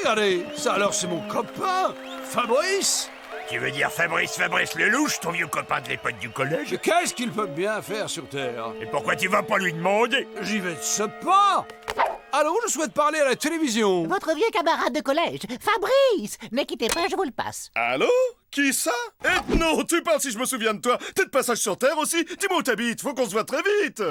regardez, ça alors c'est mon copain, Fabrice. Tu veux dire Fabrice le louche, ton vieux copain de l'époque du collège? Mais qu'est-ce qu'il peut bien faire sur Terre? Et pourquoi tu vas pas lui demander? J'y vais de ce pas. Allô, je souhaite parler à la télévision. Votre vieux camarade de collège, Fabrice. Ne quittez pas, je vous le passe. Allô? Qui ça? Non, tu parles si je me souviens de toi. T'es de passage sur Terre aussi? Dis-moi où t'habites, faut qu'on se voit très vite.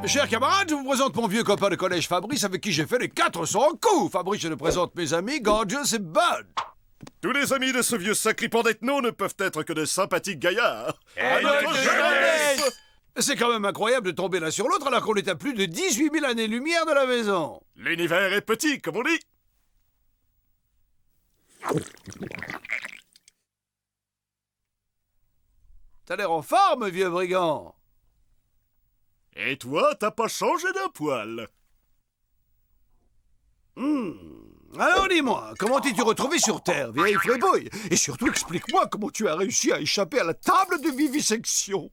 Chers camarades, je vous présente mon vieux copain de collège Fabrice avec qui j'ai fait les 400 coups. Fabrice, je te présente mes amis Gorgeous et Bud. Tous les amis de ce vieux sacripant d'ethno ne peuvent être que de sympathiques gaillards. C'est quand même incroyable de tomber l'un sur l'autre alors qu'on est à plus de 18 000 années-lumière de la maison. L'univers est petit, comme on dit. T'as l'air en forme, vieux brigand. Et toi, t'as pas changé d'un poil. Alors dis-moi, comment t'es-tu retrouvé sur Terre, vieille frébouille? Et surtout, explique-moi comment tu as réussi à échapper à la table de vivisection.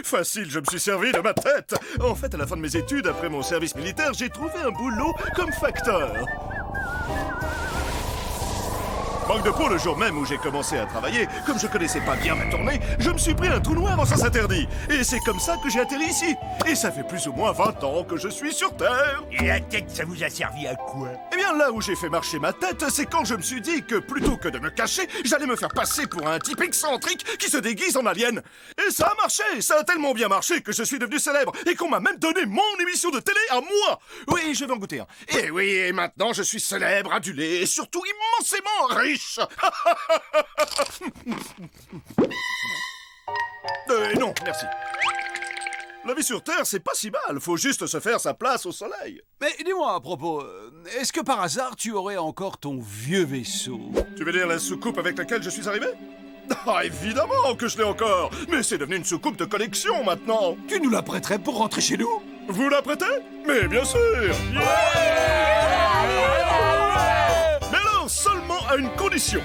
Facile, je me suis servi de ma tête. En fait, à la fin de mes études, après mon service militaire, j'ai trouvé un boulot comme facteur. Manque de peau, le jour même où j'ai commencé à travailler, comme je connaissais pas bien ma tournée, je me suis pris un trou noir en sens interdit. Et c'est comme ça que j'ai atterri ici. Et ça fait plus ou moins 20 ans que je suis sur Terre. Et la tête, ça vous a servi à quoi? Eh bien, là où j'ai fait marcher ma tête, c'est quand je me suis dit que plutôt que de me cacher, j'allais me faire passer pour un type excentrique qui se déguise en alien. Et ça a marché, ça a tellement bien marché que je suis devenu célèbre et qu'on m'a même donné mon émission de télé à moi. Oui, je vais en goûter un. Et oui, et maintenant je suis célèbre, adulé et surtout immensément riche. Non, merci. La vie sur Terre, c'est pas si mal. Faut juste se faire sa place au soleil. Mais dis-moi à propos, est-ce que par hasard tu aurais encore ton vieux vaisseau? Tu veux dire la soucoupe avec laquelle je suis arrivé? Ah, évidemment que je l'ai encore. Mais c'est devenu une soucoupe de collection maintenant. Tu nous la prêterais pour rentrer chez nous? Vous la prêtez? Mais bien sûr. Mais alors, seulement à une condition.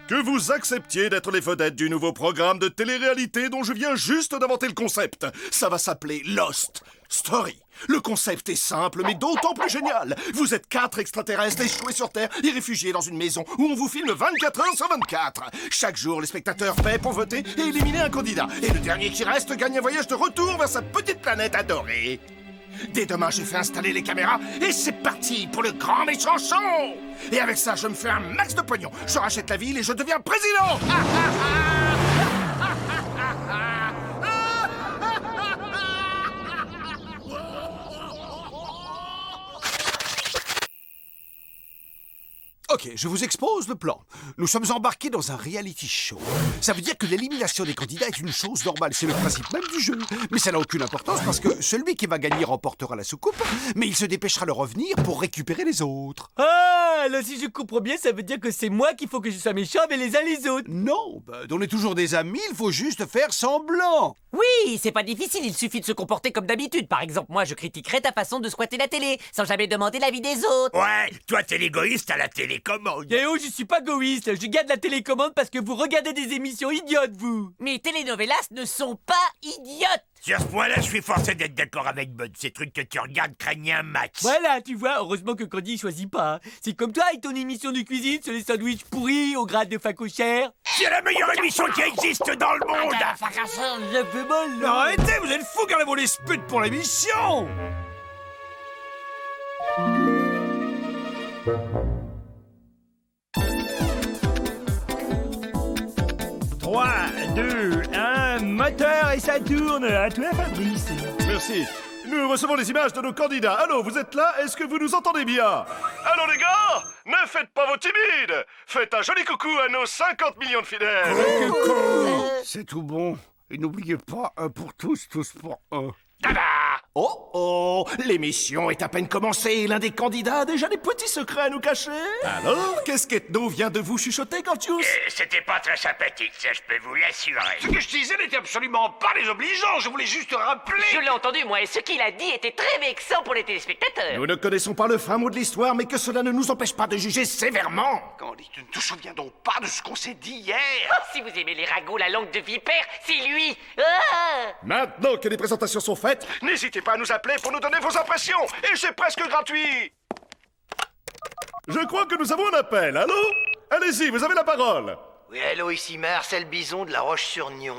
Que vous acceptiez d'être les vedettes du nouveau programme de télé-réalité dont je viens juste d'inventer le concept. Ça va s'appeler Lost Story. Le concept est simple, mais d'autant plus génial. Vous êtes 4 extraterrestres échoués sur Terre et réfugiés dans une maison où on vous filme 24 heures sur 24. Chaque jour, les spectateurs paient pour voter et éliminer un candidat. Et le dernier qui reste gagne un voyage de retour vers sa petite planète adorée. Dès demain, j'ai fait installer les caméras et c'est parti pour le grand méchant show. Et avec ça, je me fais un max de pognon. Je rachète la ville et je deviens président. Ok, je vous expose le plan. Nous sommes embarqués dans un reality show. Ça veut dire que l'élimination des candidats est une chose normale. C'est le principe même du jeu. Mais ça n'a aucune importance parce que celui qui va gagner remportera la soucoupe, mais il se dépêchera de revenir pour récupérer les autres. Ah, là si je comprends bien, ça veut dire que c'est moi qu'il faut que je sois méchant avec les uns les autres. Non, on est toujours des amis, il faut juste faire semblant. Oui, c'est pas difficile, il suffit de se comporter comme d'habitude. Par exemple, moi je critiquerais ta façon de squatter la télé, sans jamais demander l'avis des autres. Ouais, toi t'es l'égoïste à la télécommande. Yao, je suis pas égoïste, je garde la télécommande parce que vous regardez des émissions idiotes, vous. Mes telenovelas ne sont pas idiotes. Sur ce point-là, je suis forcé d'être d'accord avec Bud. Ces trucs que tu regardes craignent un max. Voilà, tu vois, heureusement que Candy choisit pas. C'est comme toi avec ton émission de cuisine sur les sandwichs pourris au grade de facochère. C'est la meilleure émission qui existe dans le monde. Ça fait mal, là. Arrêtez, vous êtes fous, gardez vos disputes pour l'émission. 3, 2, 1, moteur et ça tourne. À toi, Fabrice. Merci. Nous recevons les images de nos candidats. Allô, vous êtes là? Est-ce que vous nous entendez bien? Allô, les gars? Ne faites pas vos timides. Faites un joli coucou à nos 50 millions de fidèles. C'est tout bon. Et n'oubliez pas, un pour tous, tous pour un. Tada! Oh oh, l'émission est à peine commencée et l'un des candidats a déjà des petits secrets à nous cacher. Alors, qu'est-ce qu'Ethno vient de vous chuchoter, Gorgius? C'était pas très sympathique, ça je peux vous l'assurer. Ce que je disais n'était absolument pas désobligeant, je voulais juste rappeler... Je l'ai entendu, moi, et ce qu'il a dit était très vexant pour les téléspectateurs. Nous ne connaissons pas le fin mot de l'histoire, mais que cela ne nous empêche pas de juger sévèrement. Candy, tu ne te souviens donc pas de ce qu'on s'est dit hier? Oh, si vous aimez les ragots, la langue de vipère, c'est lui. Ah! Maintenant que les présentations sont faites, N'hésitez pas à nous appeler pour nous donner vos impressions, et c'est presque gratuit. je crois que nous avons un appel. Allô? Allez-y, vous avez la parole. Oui, allô, ici Marcel Bison de La Roche-sur-Nion.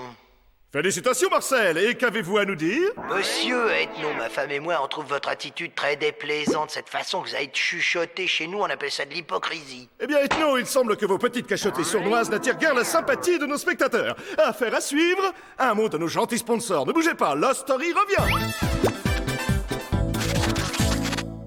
Félicitations, Marcel. Et qu'avez-vous à nous dire? Monsieur Ethno, ma femme et moi, on trouve votre attitude très déplaisante. Cette façon que vous avez de chuchoter chez nous, on appelle ça de l'hypocrisie. Eh bien, Ethno, il semble que vos petites cachotteries sournoises n'attirent guère la sympathie de nos spectateurs. Affaire à suivre. Un mot de nos gentils sponsors. Ne bougez pas, Lost Story revient.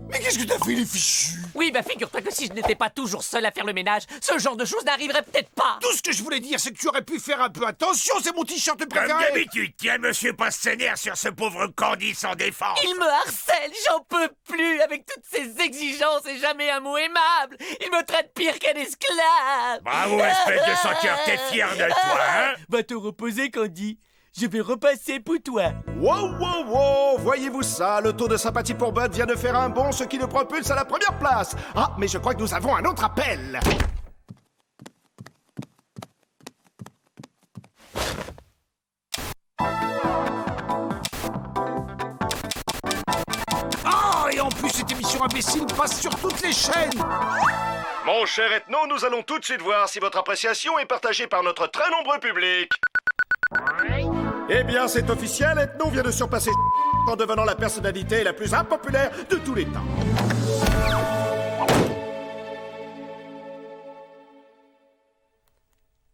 Mais qu'est-ce que t'as fait, les fichus? Oui, bah figure-toi que si je n'étais pas toujours seul à faire le ménage, ce genre de choses n'arriverait peut-être pas. Tout ce que je voulais dire, c'est que tu aurais pu faire un peu attention, c'est mon t-shirt Comme préféré. d'habitude, tiens, monsieur pas se s'énerve sur ce pauvre Candy sans défense. Il me harcèle, j'en peux plus, avec toutes ces exigences et jamais un mot aimable. Il me traite pire qu'un esclave. Bravo, espèce de senteur, t'es fier de toi, hein? Va te reposer, Candy. Je vais repasser pour toi. Wow, wow, wow. Voyez-vous ça? Le taux de sympathie pour Bud vient de faire un bond, ce qui le propulse à la première place. Ah, mais je crois que nous avons un autre appel. Ah, et en plus, cette émission imbécile passe sur toutes les chaînes. Mon cher Ethno, nous allons tout de suite voir si votre appréciation est partagée par notre très nombreux public. Eh bien, c'est officiel, Ethno vient de surpasser en devenant la personnalité la plus impopulaire de tous les temps.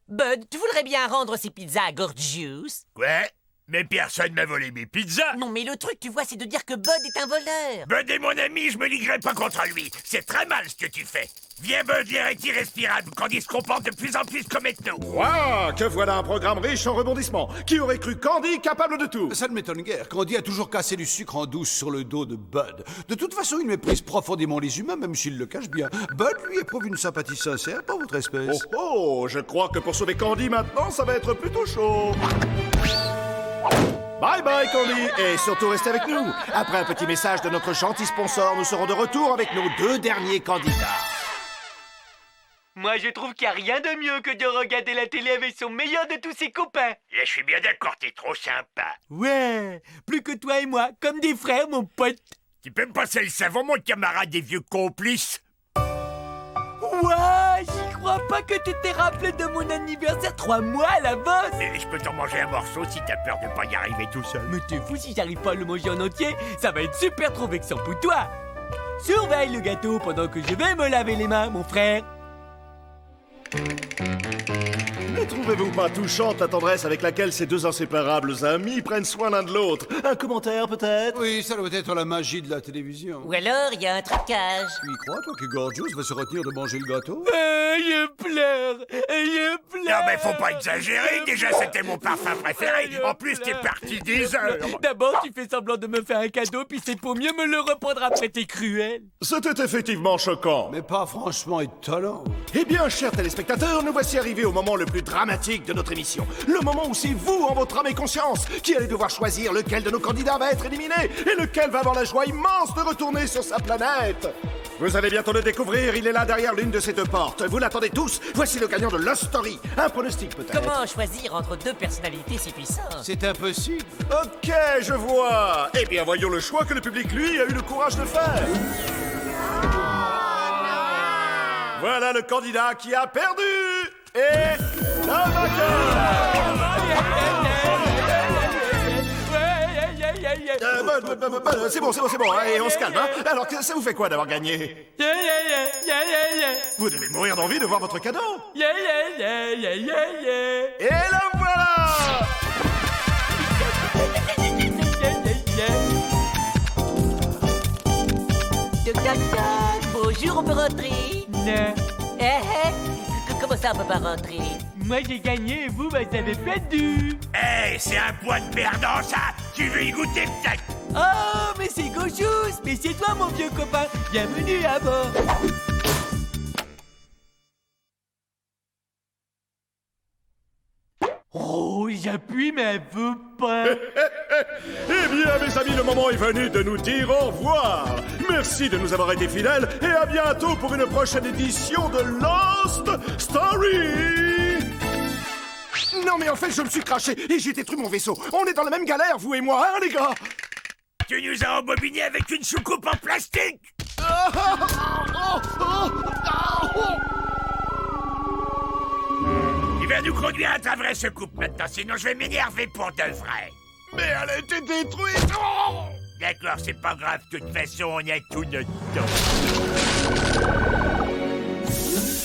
Bud, tu voudrais bien rendre ces pizzas à Gorgius? Ouais, mais personne m'a volé mes pizzas. Non, mais le truc, tu vois, c'est de dire que Bud est un voleur. Bud est mon ami, je me liguerai pas contre lui. C'est très mal ce que tu fais. Viens, Bud, l'air est irrespirable quand il se comporte de plus en plus comme Ethno. Waouh, que voilà un programme riche en rebondissements. Qui aurait cru Candy capable de tout? Ça ne m'étonne guère. Candy a toujours cassé du sucre en douce sur le dos de Bud. De toute façon, il méprise profondément les humains, même s'il le cache bien. Bud lui éprouve une sympathie sincère pour votre espèce. Oh oh, je crois que pour sauver Candy maintenant, ça va être plutôt chaud. Bye bye Candy, et surtout restez avec nous. Après un petit message de notre gentil sponsor, nous serons de retour avec nos deux derniers candidats. Moi, je trouve qu'il n'y a rien de mieux que de regarder la télé avec son meilleur de tous ses copains. Là, je suis bien d'accord, t'es trop sympa. Ouais, plus que toi et moi, comme des frères, mon pote. Tu peux me passer le savon, mon camarade des vieux complices? Ouais, j'y crois pas que tu t'es rappelé de mon anniversaire 3 mois à l'avance. Et je peux t'en manger un morceau si t'as peur de pas y arriver tout seul. Mais t'es fou, si j'arrive pas à le manger en entier, ça va être super trop vexant pour toi. Surveille le gâteau pendant que je vais me laver les mains, mon frère. Ne trouvez-vous pas touchante la tendresse avec laquelle ces deux inséparables amis prennent soin l'un de l'autre? Un commentaire peut-être? Oui, ça doit être la magie de la télévision. Ou alors, il y a un trucage. Tu y crois, toi, que Gorgius va se retenir de manger le gâteau? Je pleure, je pleure. Non mais faut pas exagérer, déjà c'était mon parfum préféré. En plus t'es parti des heures. D'abord, tu fais semblant de me faire un cadeau, puis c'est pour mieux me le reprendre après, t'es cruel. C'était effectivement choquant. Mais pas franchement étonnant. Eh bien, chers téléspectateurs, nous voici arrivés au moment le plus dramatique de notre émission. Le moment où c'est vous, en votre âme et conscience, qui allez devoir choisir lequel de nos candidats va être éliminé et lequel va avoir la joie immense de retourner sur sa planète. Vous allez bientôt le découvrir, il est là derrière l'une de ces deux portes. Vous l'attendez tous, voici le gagnant de Lost Story. Un pronostic peut-être. Comment choisir entre deux personnalités si puissantes? C'est impossible. Ok, je vois. Eh bien, voyons le choix que le public, lui, a eu le courage de faire. Voilà le candidat qui a perdu. Et la vainqueur. C'est bon, et on se calme, hein. Alors, ça vous fait quoi d'avoir gagné? Vous devez mourir d'envie de voir votre cadeau. Et la voilà. Toc toc toc. Bonjour, on peut rentrer? Non, Comment ça, on peut pas rentrer? moi j'ai gagné et vous avez perdu. Hey, c'est un point de perdant ça. Tu veux y goûter peut-être? Oh, mais c'est Gauchous! Mais c'est toi, mon vieux copain! Bienvenue à bord! Oh, j'appuie, mais elle veut pas! Eh bien, mes amis, le moment est venu de nous dire au revoir. Merci de nous avoir été fidèles et à bientôt pour une prochaine édition de Lost Story. Non mais en fait, je me suis craché et j'ai détruit mon vaisseau. On est dans la même galère, vous et moi, hein, les gars? Tu nous as embobiné avec une soucoupe en plastique. Tu vas nous conduire à ta vraie soucoupe maintenant, sinon je vais m'énerver pour de vrai. Mais elle a été détruite. Oh, D'accord, c'est pas grave, de toute façon, on a tout notre temps.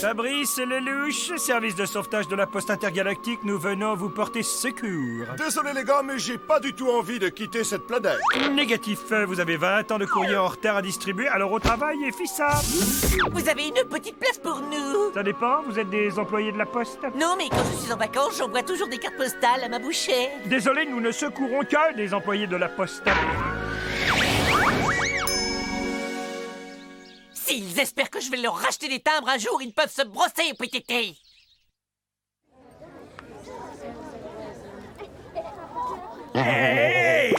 Fabrice Lelouch, service de sauvetage de la Poste intergalactique, nous venons vous porter secours. Désolé les gars, mais j'ai pas du tout envie de quitter cette planète. Négatif, vous avez 20 ans de courrier en retard à distribuer, alors au travail et fissa. Vous avez une petite place pour nous? Ça dépend, vous êtes des employés de la Poste? Non, mais quand je suis en vacances, j'envoie toujours des cartes postales à ma bouchée. Désolé, nous ne secourons que des employés de la Poste. S'ils espèrent que je vais leur racheter des timbres un jour, ils peuvent se brosser, PTT. Hey,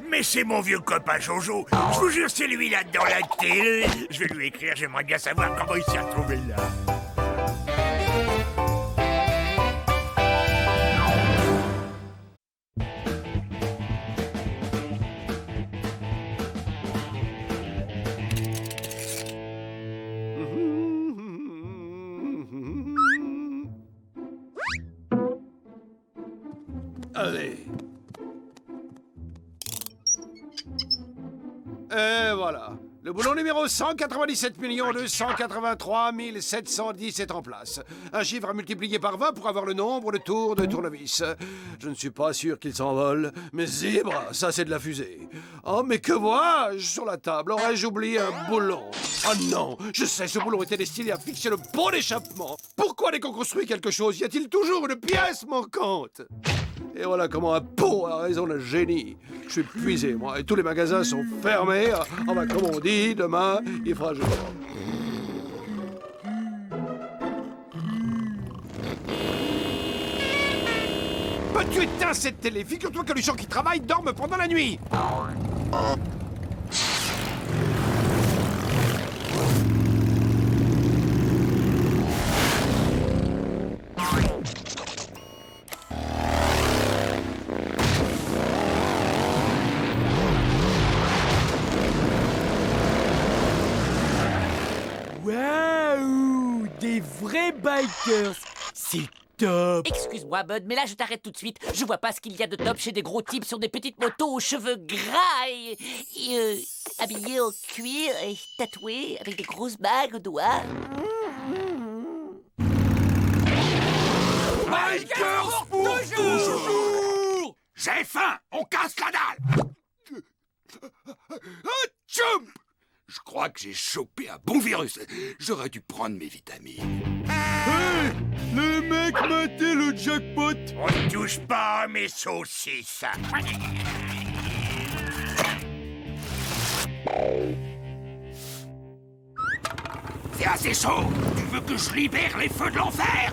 mais c'est mon vieux copain Jojo. Je vous jure, c'est lui là dans la télé. Je vais lui écrire, j'aimerais bien savoir comment il s'est retrouvé là. allez. Et voilà. Le boulon numéro 197 283 710 est en place. Un chiffre à multiplier par 20 pour avoir le nombre de tours de tournevis. Je ne suis pas sûr qu'il s'envole, mais zèbre, ça c'est de la fusée. Oh, mais que vois-je sur la table? Aurais-je oublié un boulon? Oh non, je sais, ce boulon était destiné à fixer le pot d'échappement. Pourquoi dès qu'on construit quelque chose, y a-t-il toujours une pièce manquante? Et voilà comment un pot a raison de génie. Je suis épuisé, moi, et tous les magasins sont fermés. Oh, bah, comme on dit, demain, il fera jour. Peux-tu éteindre cette télé? Figure-toi que les gens qui travaillent dorment pendant la nuit. Waouh! Des vrais bikers! C'est top! Excuse-moi, Bud, mais là, je t'arrête tout de suite. Je vois pas ce qu'il y a de top chez des gros types sur des petites motos aux cheveux gras et habillés en cuir et tatoués avec des grosses bagues aux doigts. Bikers pour toujours! J'ai faim! On casse la dalle! Jump! Je crois que j'ai chopé un bon virus. J'aurais dû prendre mes vitamines. Hey! Le mec matait le jackpot! On ne touche pas à mes saucisses. C'est assez chaud. Tu veux que je libère les feux de l'enfer?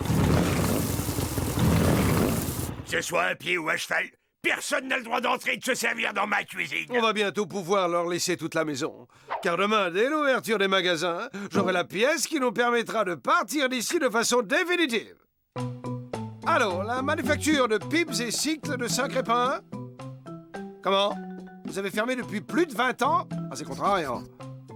Que ce soit à pied ou à cheval, personne n'a le droit d'entrer et de se servir dans ma cuisine. On va bientôt pouvoir leur laisser toute la maison. Car demain, dès l'ouverture des magasins, j'aurai la pièce qui nous permettra de partir d'ici de façon définitive. Allô, la manufacture de pips et cycles de Saint-Crépin? Comment? Vous avez fermé depuis plus de 20 ans? Ah, c'est contrariant.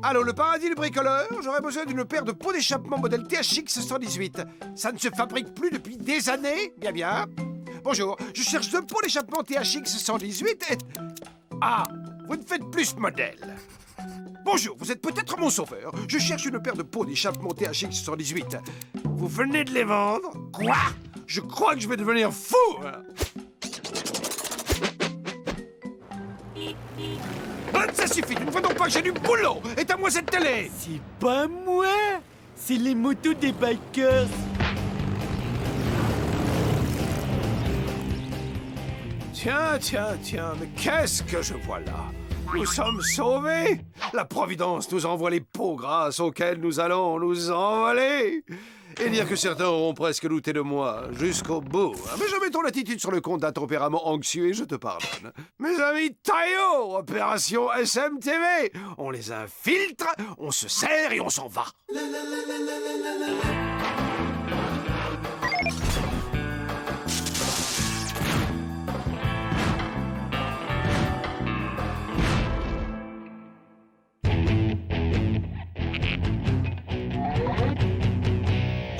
Allô, le paradis du bricoleur? J'aurais besoin d'une paire de pots d'échappement modèle THX 118. Ça ne se fabrique plus depuis des années? Bien, bien. Bonjour, je cherche deux pots d'échappement THX 118 et... Ah, vous ne faites plus ce modèle. Bonjour, vous êtes peut-être mon sauveur. Je cherche une paire de pots d'échappement THX 118. Vous venez de les vendre? Quoi? Je crois que je vais devenir fou, hein. Ça suffit, tu ne vois donc pas que j'ai du boulot. Éteins-moi cette télé. C'est pas moi! C'est les motos des bikers! Tiens, mais qu'est-ce que je vois là? Nous sommes sauvés. La Providence nous envoie les pots grâces auxquels nous allons nous envoler. Et dire que certains auront presque douté de moi jusqu'au bout. Mais je mets ton attitude sur le compte d'un tempérament anxieux et je te pardonne. Mes amis Taillot, opération SMTV. On les infiltre, on se sert et on s'en va.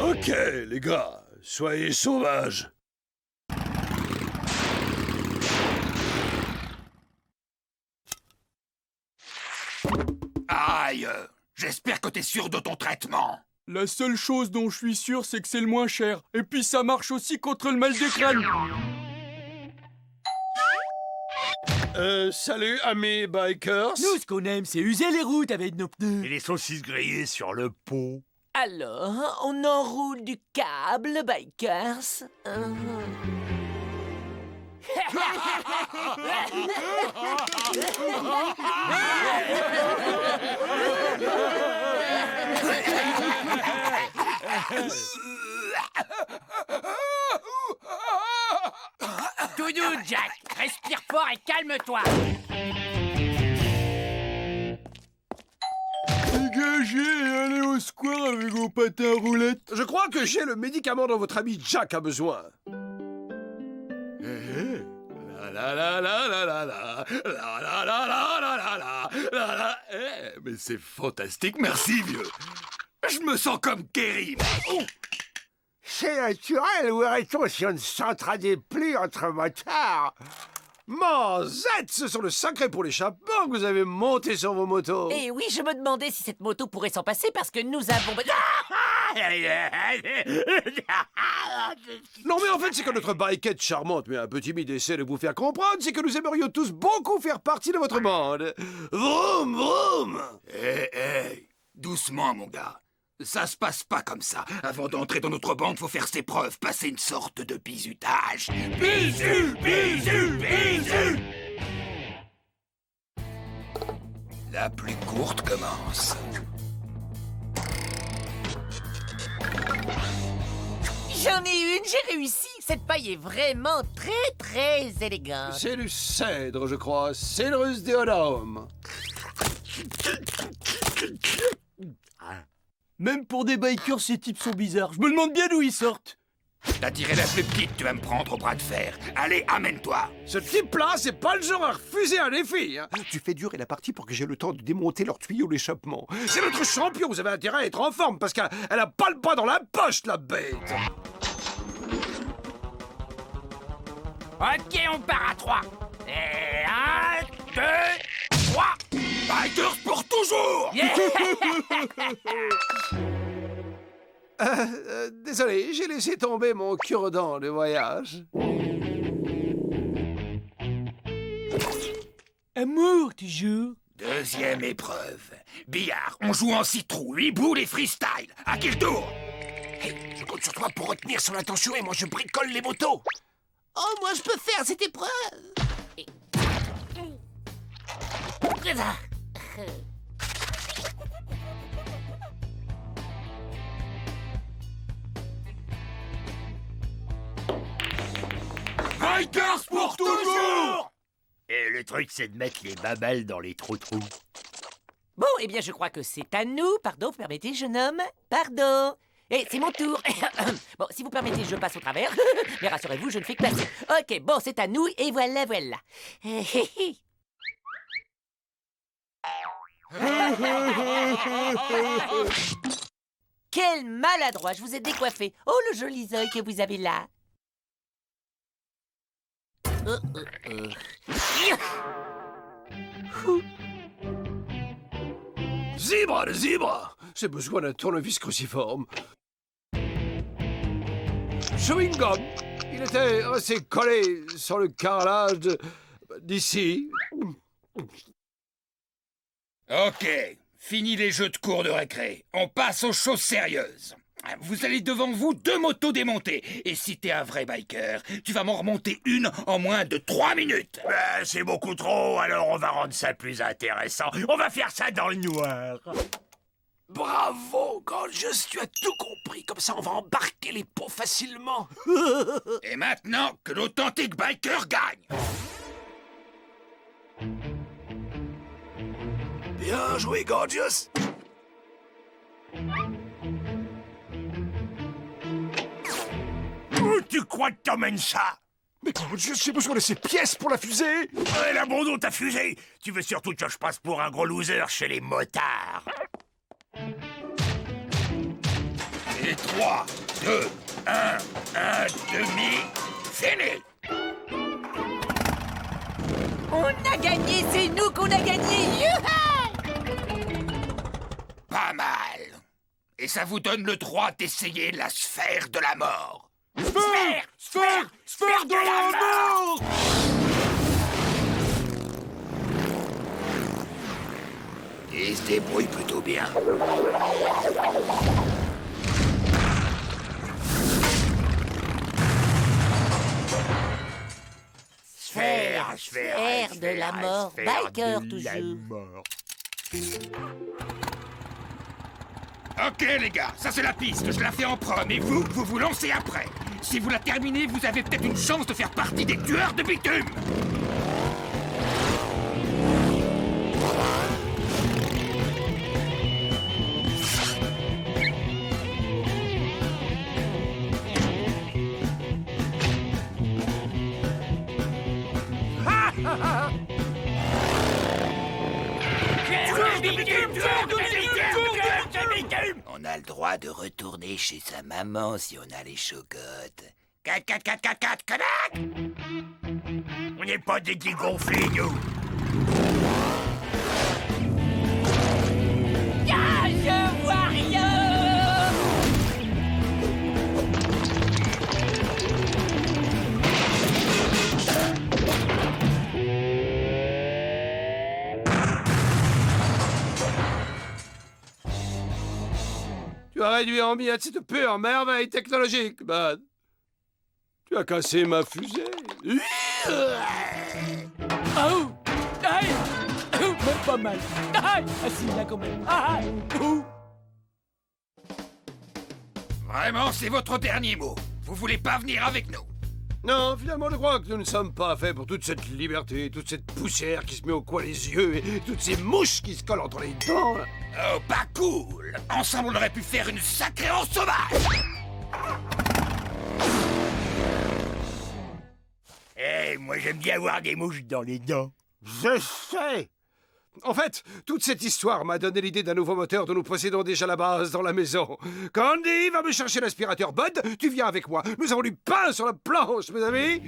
Ok, les gars, soyez sauvages. Aïe! J'espère que t'es sûr de ton traitement. La seule chose dont je suis sûr, c'est que c'est le moins cher. Et puis ça marche aussi contre le mal de crâne. Salut, amis bikers. Nous, ce qu'on aime, c'est user les routes avec nos pneus. Et les saucisses grillées sur le pot. Alors, on enroule du câble, bikers. Tout doux, Jack. Respire fort et calme-toi. Dégagez et allez au square avec vos patins à roulettes. Je crois que j'ai le médicament dont votre ami Jack a besoin. Mais c'est fantastique, merci vieux. Je me sens comme Kerry. C'est naturel, où irait-on si on ne s'entendait plus entre motards? Manzette, ce sont le sacré pour l'échappement que vous avez monté sur vos motos. Et oui, je me demandais si cette moto pourrait s'en passer parce que nous avons... Non mais en fait, c'est que notre bikette charmante mais un peu timide essaie de vous faire comprendre, c'est que nous aimerions tous beaucoup faire partie de votre bande. Vroom, vroom. Hé, doucement, mon gars. Ça se passe pas comme ça. Avant d'entrer dans notre bande, faut faire ses preuves, passer une sorte de bizutage. Bisu, bisu, bisu. La plus courte commence. J'en ai une, j'ai réussi. Cette paille est vraiment très élégante. C'est du cèdre, je crois. Cedrus deodatum. Même pour des bikers, ces types sont bizarres. Je me demande bien d'où ils sortent. T'as tiré la plus petite, tu vas me prendre au bras de fer. Allez, amène-toi. Ce type-là, c'est pas le genre à refuser un défi. Hein. Tu fais durer la partie pour que j'ai le temps de démonter leur tuyau d'échappement. C'est notre champion, vous avez intérêt à être en forme parce qu'elle a pas le pas dans la poche, la bête. Ok, on part à 3. Et 1, 2, 3. Bikers pour toujours. Désolé, j'ai laissé tomber mon cure-dent de voyage. Amour, toujours. Deuxième épreuve. Billard, on joue en citrouille, hibou et freestyle. À qui le tour? Hey, je compte sur toi pour retenir son attention et moi je bricole les motos. Oh, moi je peux faire cette épreuve. Bikers pour toujours. Et le truc, c'est de mettre les babelles dans les trous-trous. Bon, eh bien, je crois que c'est à nous. Pardon, vous permettez, jeune homme? Pardon. Et c'est mon tour. Bon, si vous permettez, je passe au travers. Mais rassurez-vous, je ne fais que passer. Ok, bon, c'est à nous, et voilà. Quel maladroit, je vous ai décoiffé. Oh, le joli œil que vous avez là. Zèbre, le zèbre. J'ai besoin d'un tournevis cruciforme. Chewing gum. Il était resté collé sur le carrelage d'ici. Ok, fini les jeux de cours de récré. On passe aux choses sérieuses. Vous allez devant vous 2 motos démontées. Et si t'es un vrai biker, tu vas m'en remonter une en moins de 3 minutes. C'est beaucoup trop, alors on va rendre ça plus intéressant. On va faire ça dans le noir. Bravo, Gorgeous, tu as tout compris. Comme ça, on va embarquer les pots facilement. Et maintenant, que l'authentique biker gagne. Bien joué, Gorgeous. Où tu crois que t'emmènes ça? Mais Gorgeous, j'ai besoin de ces pièces pour la fusée. L'abandon ta fusée. Tu veux surtout que je passe pour un gros loser chez les motards. Et 3, 2, 1 demi, fini. On a gagné, c'est nous qu'on a gagné. Youhou! Pas mal. Et ça vous donne le droit d'essayer la sphère de la mort. Sphère de la mort. Il se débrouille plutôt bien. Sphère de la mort, biker toujours. Ok les gars, ça c'est la piste, je la fais en prom et vous vous lancez après. Si vous la terminez, vous avez peut-être une chance de faire partie des tueurs de bitume. On a le droit de retourner chez sa maman si on a les chocottes. 4, 4, 4, 4, 4, 4. On n'est pas des dégonflés, nous. Ah, je vois rien. Tu as réduit en miettes cette pure merveille technologique, Bud. Tu as cassé ma fusée. Oh! Aïe! Oh, même pas mal. Aïe! Ah si, là quand même. Aïe! Oh! Vraiment, c'est votre dernier mot. Vous voulez pas venir avec nous? Non, finalement, je crois que nous ne sommes pas faits pour toute cette liberté, toute cette poussière qui se met au coin des yeux et toutes ces mouches qui se collent entre les dents. Oh, pas cool! Ensemble, on aurait pu faire une sacrée en sauvage! Moi j'aime bien avoir des mouches dans les dents. Je sais. En fait, toute cette histoire m'a donné l'idée d'un nouveau moteur dont nous possédons déjà la base dans la maison. Candy, va me chercher l'aspirateur. Bud, tu viens avec moi. Nous avons du pain sur la planche, mes amis.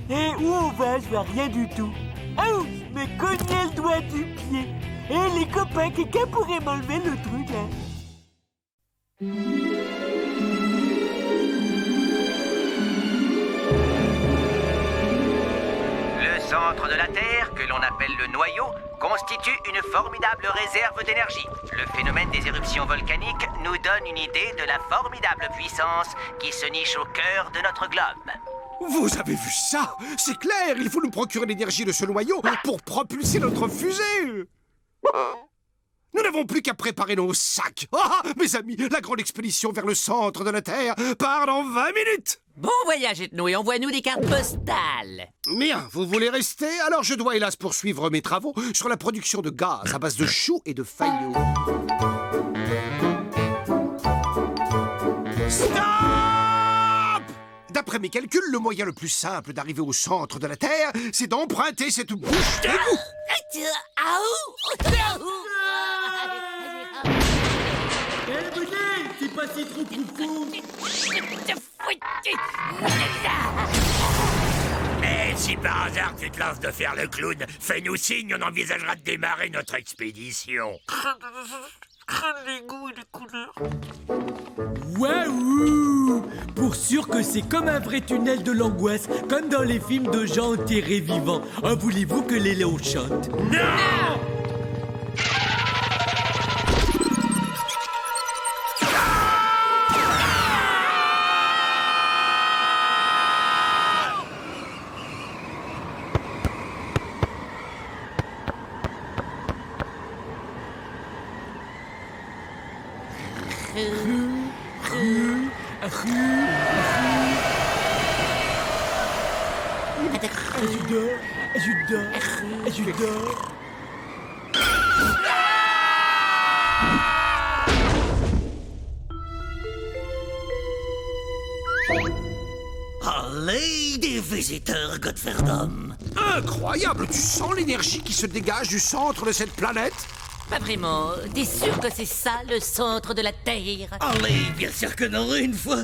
Et où on va? Je vois rien du tout. Oh! Je me cognais le doigt du pied. Et les copains, quelqu'un pourrait m'enlever le truc, là? Le centre de la Terre, que l'on appelle le noyau, constitue une formidable réserve d'énergie. Le phénomène des éruptions volcaniques nous donne une idée de la formidable puissance qui se niche au cœur de notre globe. Vous avez vu ça? C'est clair, il faut nous procurer l'énergie de ce noyau pour propulser notre fusée. Nous n'avons plus qu'à préparer nos sacs. Ah, mes amis, la grande expédition vers le centre de la Terre part dans 20 minutes. Bon voyage, Ethno, et envoie-nous des cartes postales. Bien, vous voulez rester? Alors je dois hélas poursuivre mes travaux sur la production de gaz à base de choux et de faillots. Stop! D'après mes calculs, le moyen le plus simple d'arriver au centre de la Terre, c'est d'emprunter cette bouche d'égout. C'est pas si trop profond. Si par hasard tu te lances de faire le clown, fais-nous signe, on envisagera de démarrer notre expédition. Waouh! Pour sûr que c'est comme un vrai tunnel de l'angoisse, comme dans les films de gens enterrés vivants. Ah, voulez-vous que les léons chantent? Non! Allez, des visiteurs, Godferdom. Incroyable, tu sens l'énergie qui se dégage du centre de cette planète? Pas vraiment. T'es sûr que c'est ça, le centre de la Terre? Allez, bien sûr que non, une fois.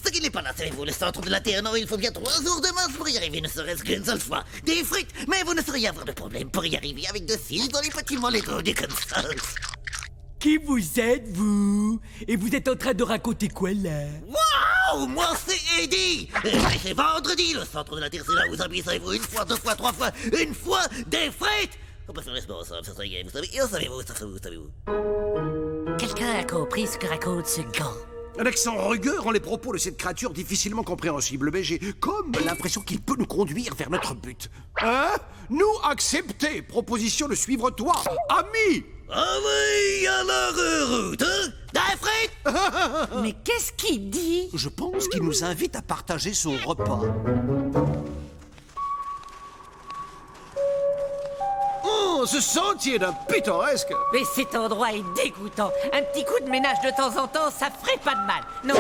Ce qui n'est pas là, savez-vous, le centre de la Terre, non, il faut bien 3 jours de marche pour y arriver, ne serait-ce qu'une seule fois. Des frites, mais vous ne sauriez avoir de problème pour y arriver avec de cils dans les petits mollets des comme ça. Qui vous êtes, vous? Et vous êtes en train de raconter quoi, là? Waouh, moi c'est Eddie. C'est vendredi, le centre de la Terre, c'est là où vous habitez, savez-vous, une fois, 2 fois, 3 fois, une fois, des frites. On peut faire les sports ensemble, ça serait gay, vous savez, et savez-vous, savez-vous. Quelqu'un a compris ce que raconte ce gars? Un accent rugueux rend les propos de cette créature difficilement compréhensibles, mais j'ai comme l'impression qu'il peut nous conduire vers notre but. Hein? Nous accepter, proposition de suivre toi, ami! Ah oui, alors route, hein? Des frites. Mais qu'est-ce qu'il dit? Je pense qu'il nous invite à partager son repas. Oh, ce sentier d'un pittoresque! Mais cet endroit est dégoûtant. Un petit coup de ménage de temps en temps, ça ferait pas de mal. Non.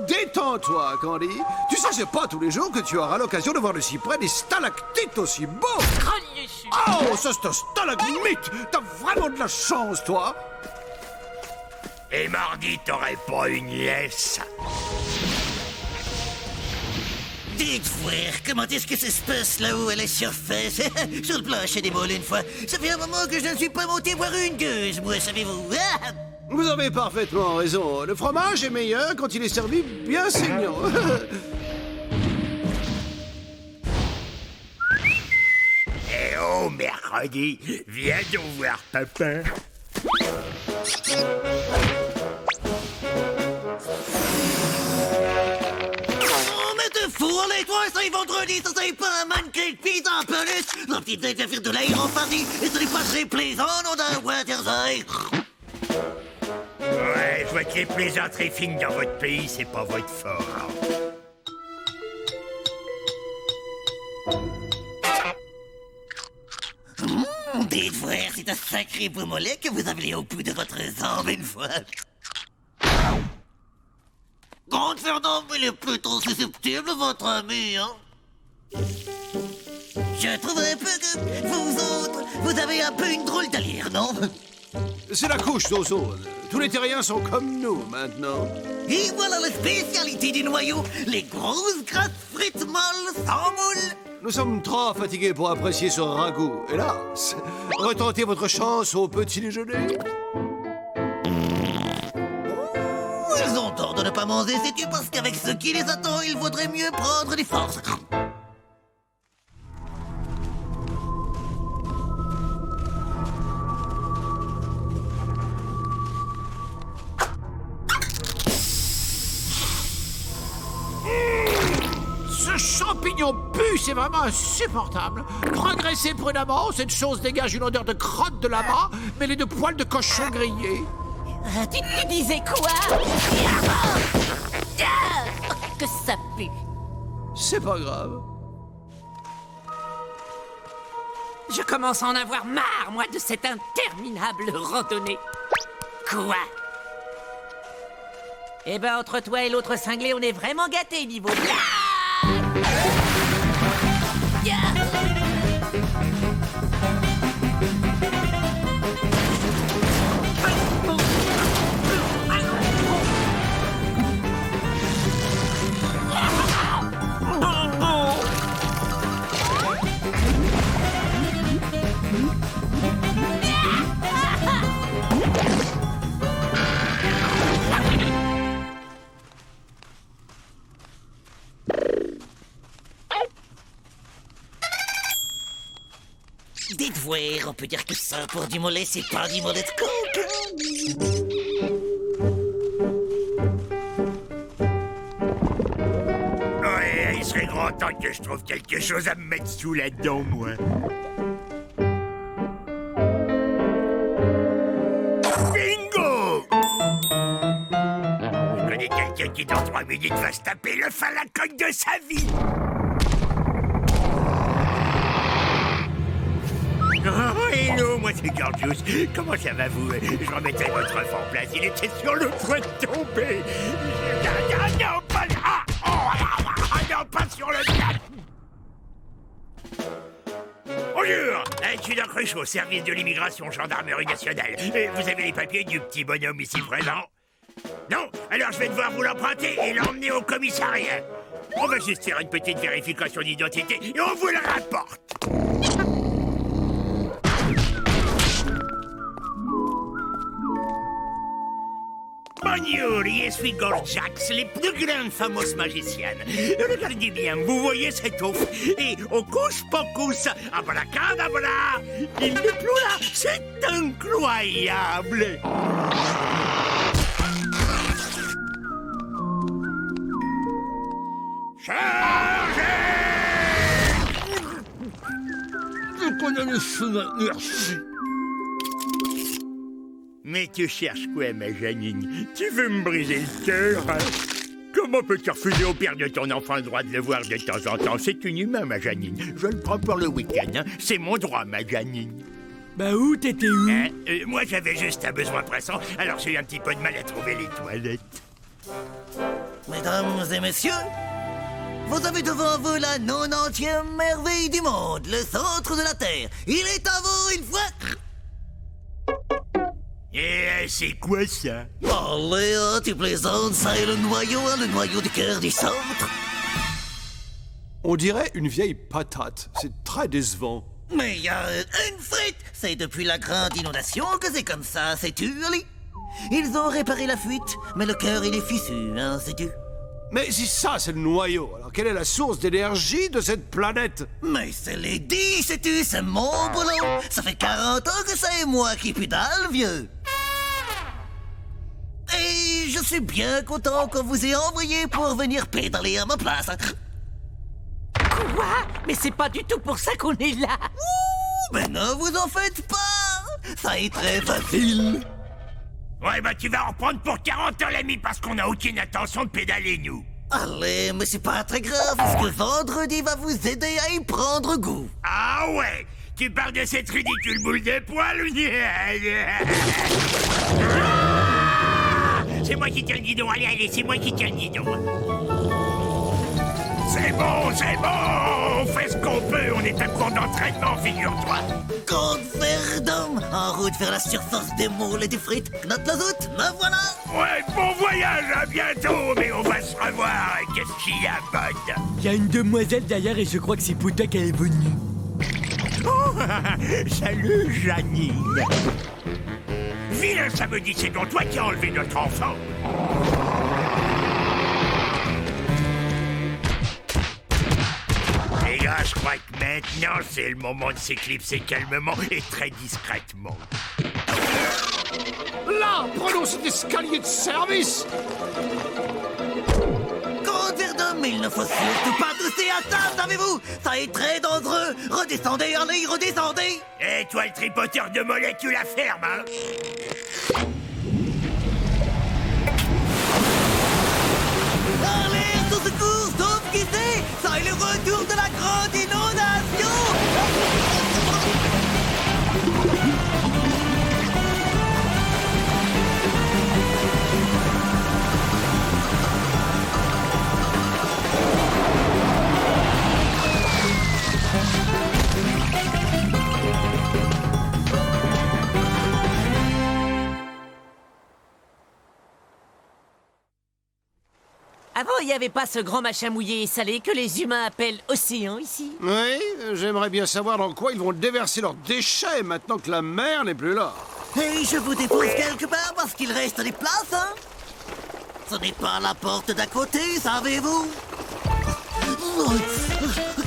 Détends-toi, Candy. Tu sais, c'est pas tous les jours que tu auras l'occasion de voir de si près des stalactites aussi beaux. Oh, ça c'est un stalagmite! T'as vraiment de la chance, toi! Et mardi, t'aurais pas une laisse? Dites voir, comment est-ce que ça se passe là-haut à la surface? Sur le plancher des moules une fois. Ça fait un moment que je ne suis pas monté voir une gueuse, moi, savez-vous? Vous avez parfaitement raison. Le fromage est meilleur quand il est servi bien saignant. Eh oh, mercredi, viens donc voir papa. Pour les trois, c'est vendredi, ça c'est pas un mannequin de pizza en plus. La petite date va faire de l'aérophanie et ce n'est pas très plaisant, non, d'un Waterside. Ouais, je vois que les plaisanteries fines dans votre pays, c'est pas votre fort. Dites voir, c'est un sacré beau mollet que vous avez au bout de votre jambe une fois. Grande Fernand, il est plutôt susceptible, votre ami, hein? Je trouverais peu que vous autres, vous avez un peu une drôle d'allure, non? C'est la couche d'ozone. Tous les terriens sont comme nous, maintenant. Et voilà la spécialité du noyau, les grosses grasses frites molles sans moule. Nous sommes trop fatigués pour apprécier ce ragoût. Hélas, retentez votre chance au petit déjeuner. Ils ont tort de ne pas manger, sais-tu, parce qu'avec ce qui les attend, il vaudrait mieux prendre des forces. Ce champignon pue, c'est vraiment insupportable. Progressez prudemment, cette chose dégage une odeur de crotte de lama mêlée de poils de cochon grillés. Tu disais quoi? Que ça pue. C'est pas grave. Je commence à en avoir marre, moi, de cette interminable randonnée. Quoi? Eh ben, entre toi et l'autre cinglé, on est vraiment gâtés niveau... Dites voir, on peut dire que ça, pour du mollet, c'est pas du mollet de coke. Ouais, il serait grand temps que je trouve quelque chose à me mettre sous la dent, moi. Bingo! quelqu'un qui dans 3 minutes va se taper le falacogne de sa vie. Oh, hello, moi c'est Georgius. Comment ça va vous? Je remettais votre œuf en place. Il était sur le point de tomber. Ah, non, pas là. Non, pas sur le plat. Bonjour, je suis Doc Ruchot, service de l'immigration, gendarmerie nationale. Vous avez les papiers du petit bonhomme ici présent? Non? Alors je vais devoir vous l'emprunter et l'emmener au commissariat. On va juste faire une petite vérification d'identité et on vous le rapporte. Bonjour, je suis Gorjax, les plus grandes fameuses magiciennes. Regardez bien, vous voyez cet ouf? Et hocus pocus, abracadabra, il n'est plus là, c'est incroyable. Chargez! Je connais le chemin, merci. Mais tu cherches quoi, ma Janine? Tu veux me briser le cœur, hein? Comment peux-tu refuser au père de ton enfant le droit de le voir de temps en temps? C'est inhumain, ma Janine. Je le prends pour le week-end, hein? C'est mon droit, ma Janine. Bah où t'étais où? Moi, j'avais juste un besoin pressant, alors j'ai eu un petit peu de mal à trouver les toilettes. Mesdames et messieurs, vous avez devant vous la 90e merveille du monde, le centre de la Terre. Il est à vous une fois... Et c'est quoi ça? Allez, tu plaisantes, ça est le noyau du cœur du centre. On dirait une vieille patate. C'est très décevant. Mais il y a une frite. C'est depuis la grande inondation que c'est comme ça, sais-tu, Ali? Ils ont réparé la fuite, mais le cœur il est fichu, hein, sais-tu? Mais si ça, c'est le noyau, alors quelle est la source d'énergie de cette planète? Mais c'est les 10, sais-tu, c'est mon boulot. Ça fait 40 ans que c'est moi qui pédale, vieux. Et je suis bien content qu'on vous ait envoyé pour venir pédaler à ma place. Quoi? Mais c'est pas du tout pour ça qu'on est là. Ouh, mais ne vous en faites pas. Ça est très facile. Ouais, bah tu vas en reprendre pour 40 ans, l'ami, parce qu'on n'a aucune intention de pédaler, nous. Allez, mais c'est pas très grave, parce que vendredi va vous aider à y prendre goût. Ah ouais? Tu parles de cette ridicule boule de poil? C'est moi qui tiens le guidon, allez, c'est moi qui tiens le guidon. C'est bon, on fait ce qu'on peut, on est à court d'entraînement, figure-toi. Comte Verdun, en route vers la surface des moules et des frites. Knote la zoute, me voilà. Ouais, bon voyage, à bientôt, mais on va se revoir, qu'est-ce qu'il y a, bonne? Il y a une demoiselle derrière et je crois que c'est Pouta qui est venue. Oh, salut, Janine. Vilain samedi, c'est donc toi qui as enlevé notre enfant. Les gars, je crois que maintenant, c'est le moment de s'éclipser calmement et très discrètement. Là, prenons cet escalier de service. Comte Verdun, mais il ne faut surtout pas tousser à table, savez-vous? Ça est très dangereux. Redescendez, allez, redescendez. Et toi, le tripoteur de mollet, tu la fermes, hein? Allez, au secours, sauf qui sait. Ça est le retour de la grande inondation. Avant, il n'y avait pas ce grand machin mouillé et salé que les humains appellent océan ici. Oui, j'aimerais bien savoir dans quoi ils vont déverser leurs déchets maintenant que la mer n'est plus là. Et je vous dépose quelque part parce qu'il reste des places, hein? Ce n'est pas la porte d'à côté, savez-vous?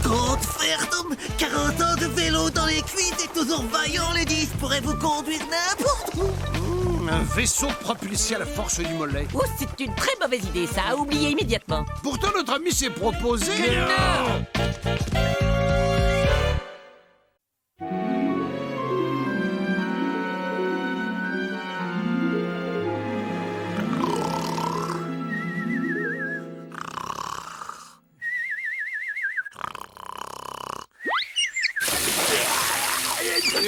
Comte Verdun, 40 ans de vélo dans les cuisses et toujours vaillant, les 10 pourraient vous conduire n'importe où. Un vaisseau propulsé à la force du mollet. Oh, c'est une très mauvaise idée, ça, à oublier immédiatement. Pourtant, notre ami s'est proposé... Non.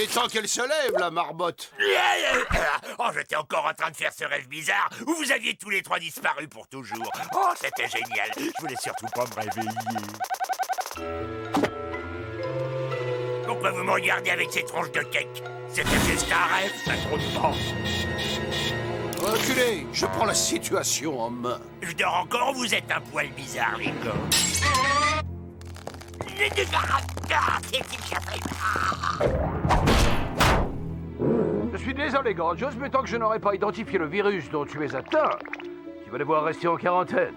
est temps qu'elle se lève, la marmotte. Oh, j'étais encore en train de faire ce rêve bizarre où vous aviez tous les trois disparu pour toujours. Oh, c'était génial. Je voulais surtout pas me réveiller. Pourquoi vous me regardez avec ces tronches de cake? C'était juste un rêve, ça trop de temps. Reculez, je prends la situation en main. Je dors encore ou vous êtes un poil bizarre, les gars? Je suis désolé, Gorgios, mais tant que je n'aurai pas identifié le virus dont tu es atteint, tu vas devoir rester en quarantaine.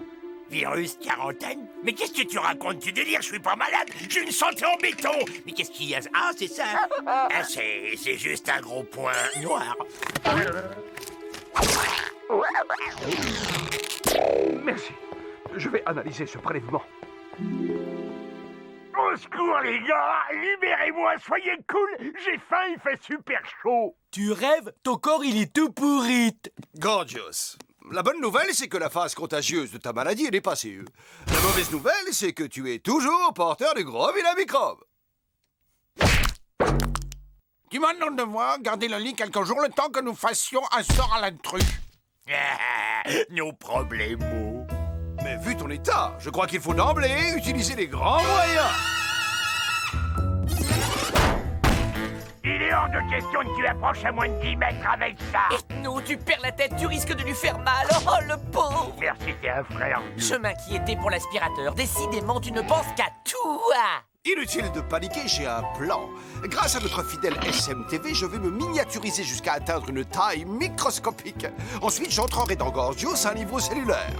Virus, quarantaine? Mais qu'est-ce que tu racontes? Tu délires, je suis pas malade, j'ai une santé en béton. Mais qu'est-ce qu'il y a? Ah, c'est ça? Ah, c'est juste un gros point noir. Merci. Je vais analyser ce prélèvement. Au secours, les gars! Libérez-moi, soyez cool! J'ai faim, il fait super chaud! Tu rêves? Ton corps, il est tout pourri. Gorgios, la bonne nouvelle, c'est que la phase contagieuse de ta maladie est dépassée. La mauvaise nouvelle, c'est que tu es toujours porteur du gros vilain microbe. Tu m'as demandé de voir garder le lit quelques jours le temps que nous fassions un sort à l'intrus. Nos problèmes. Mais vu ton état, je crois qu'il faut d'emblée utiliser les grands moyens. Il est hors de question que tu approches à moins de 10 mètres avec ça. Ethno, tu perds la tête, tu risques de lui faire mal. Oh, le pauvre. Merci, t'es un frère. Je m'inquiétais pour l'aspirateur. Décidément, tu ne penses qu'à tout. Inutile de paniquer, j'ai un plan. Grâce à notre fidèle SMTV, je vais me miniaturiser jusqu'à atteindre une taille microscopique. Ensuite, j'entrerai dans Gorgios à un niveau cellulaire.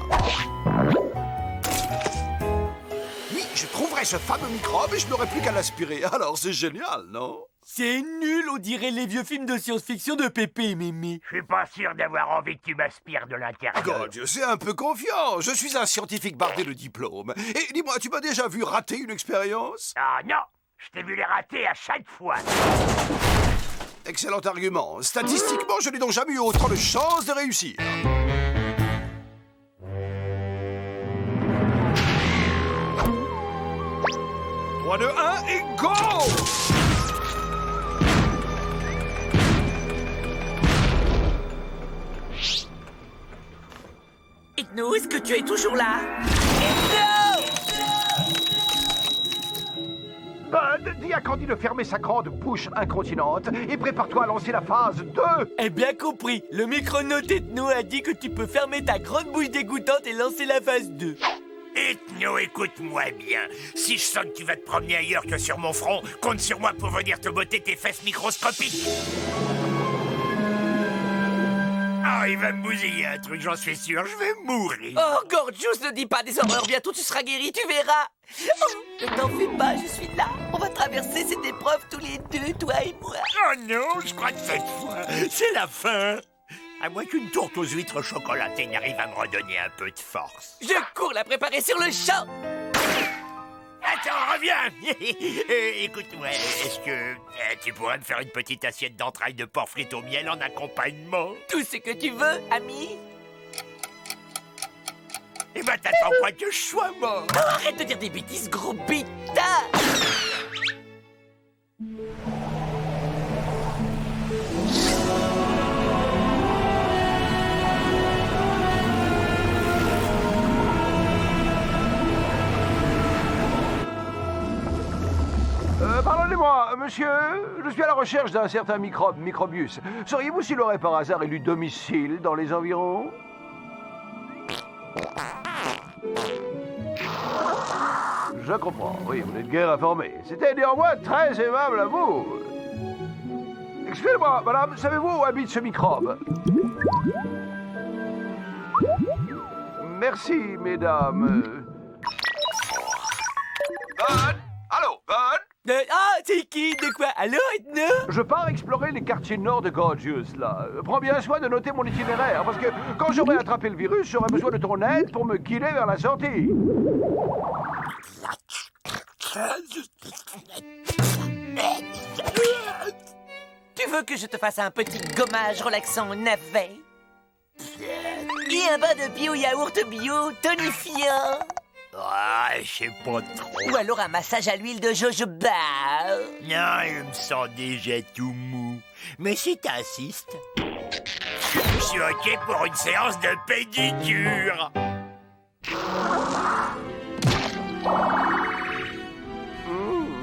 Oui, je trouverai ce fameux microbe et je n'aurai plus qu'à l'aspirer. Alors, c'est génial, non? C'est nul, on dirait les vieux films de science-fiction de Pépé et Mémé. Je suis pas sûr d'avoir envie que tu m'aspires de l'intérieur. Gorgios, c'est un peu confiant. Je suis un scientifique bardé de diplôme. Et dis-moi, tu m'as déjà vu rater une expérience? Ah non, je t'ai vu les rater à chaque fois. Excellent argument. Statistiquement, je n'ai donc jamais eu autant de chances de réussir. 3, 2, 1 et go! Ethno, est-ce que tu es toujours là? Ethno! Bud, dis à Candy de fermer sa grande bouche incontinente et prépare-toi à lancer la phase 2. Eh bien compris, le micronaute Ethno a dit que tu peux fermer ta grande bouche dégoûtante et lancer la phase 2. Ethno, écoute-moi bien. Si je sens que tu vas te promener ailleurs que sur mon front, compte sur moi pour venir te botter tes fesses microscopiques. Ah, il va me bousiller un truc, j'en suis sûr, je vais mourir. Oh, Gorgios, ne dis pas des horreurs, bientôt tu seras guéri, tu verras. Oh, ne t'en fais pas, je suis là. On va traverser cette épreuve tous les deux, toi et moi. Oh non, je crois que cette fois, c'est la fin. À moins qu'une tourte aux huîtres chocolatées n'arrive à me redonner un peu de force. Je cours la préparer sur le champ. Attends, reviens. Écoute-moi, est-ce que tu pourrais me faire une petite assiette d'entrailles de porc frites au miel en accompagnement? Tout ce que tu veux, ami. Eh ben, t'attends quoi que je sois mort? Oh, arrête de dire des bêtises, gros bêta. Pardonnez-moi, monsieur, je suis à la recherche d'un certain microbe, Microbius. Sauriez-vous s'il aurait par hasard élu domicile dans les environs? Je comprends, oui, vous n'êtes guère informé. C'était néanmoins très aimable à vous. Excusez-moi, madame, savez-vous où habite ce microbe? Merci, mesdames. Bud? Allô, Bud? Ah, c'est qui? De quoi? Allô, Ethno? Je pars explorer les quartiers nord de Gorgios, là. Prends bien soin de noter mon itinéraire, parce que quand j'aurai attrapé le virus, j'aurai besoin de ton aide pour me guider vers la sortie. Tu veux que je te fasse un petit gommage relaxant au navet? Et un bain de bio-yaourt bio tonifiant? Ah, je sais pas trop. Ou alors un massage à l'huile de jojoba. Non, je me sens déjà tout mou. Mais si t'insistes, je suis OK pour une séance de pédicure.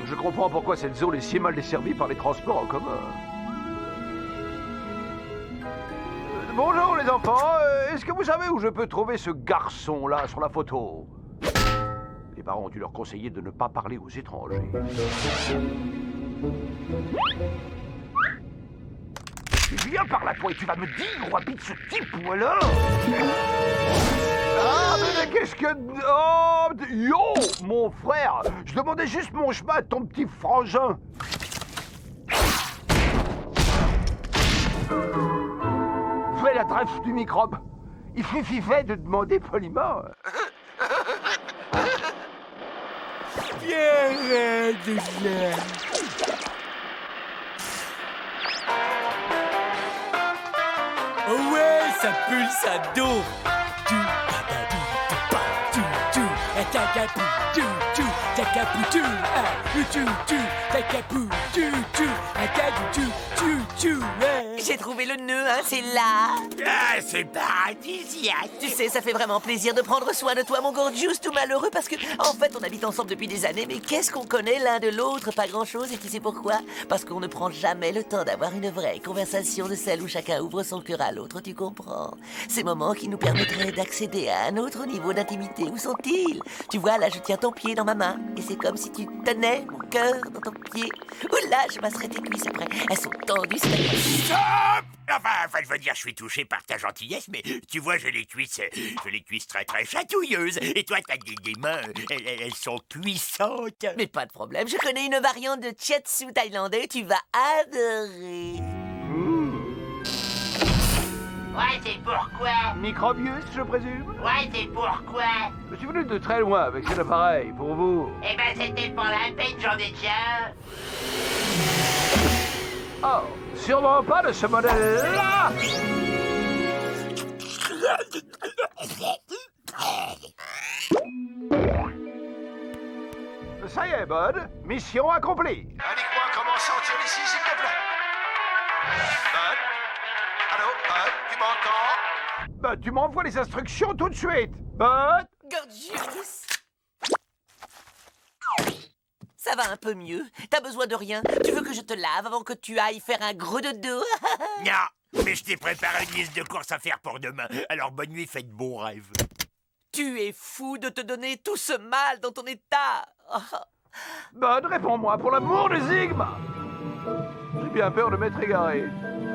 Je comprends pourquoi cette zone est si mal desservie par les transports en commun. Bonjour les enfants, est-ce que vous savez où je peux trouver ce garçon-là sur la photo? Les parents ont dû leur conseiller de ne pas parler aux étrangers. Viens par là, toi, et tu vas me dire où habite ce type, ou alors... Ah, mais qu'est-ce que... Oh, yo, mon frère, je demandais juste mon chemin à ton petit frangin. Fais la trêve du microbe. Il suffisait de demander poliment. Oh ouais, ça pulse à dos. J'ai trouvé le nœud, hein, c'est là. Ah, c'est paradisiaque. Tu sais, ça fait vraiment plaisir de prendre soin de toi, mon Gorgeous, tout malheureux, parce que, en fait, on habite ensemble depuis des années, mais qu'est-ce qu'on connaît l'un de l'autre? Pas grand-chose, et tu sais pourquoi? Parce qu'on ne prend jamais le temps d'avoir une vraie conversation de celle où chacun ouvre son cœur à l'autre, tu comprends? Ces moments qui nous permettraient d'accéder à un autre niveau d'intimité, où sont-ils? Tu vois, là, je tiens ton pied dans ma main, et c'est comme si tu tenais mon cœur dans ton pied. Ouh là, je masserai tes cuisses après, elles sont tendues, c'est Enfin, je veux dire, je suis touché par ta gentillesse, mais tu vois, j'ai les cuisses très très chatouilleuses. Et toi, t'as des mains, elles sont puissantes. Mais pas de problème, je connais une variante de Chiatsu thaïlandais, tu vas adorer. Ouais, c'est pourquoi. Microbius, je présume? Ouais, c'est pourquoi. Je suis venu de très loin avec cet appareil, pour vous. Eh ben, c'était pas la peine, j'en ai déjà. Oh, sûrement pas de ce modèle-là! Ça y est, Bud. Mission accomplie. Indique-moi comment sortir d'ici, s'il te plaît. Bud? Allô, Bud? Tu m'entends? Bud, tu m'envoies les instructions tout de suite. Bud? Gorgeous. Ça va un peu mieux. T'as besoin de rien. Tu veux que je te lave avant que tu ailles faire un gros dodo? Non, mais je t'ai préparé une liste de courses à faire pour demain. Alors bonne nuit, faites bons rêves. Tu es fou de te donner tout ce mal dans ton état. Bud, réponds-moi pour l'amour de Sigma. J'ai bien peur de m'être égaré.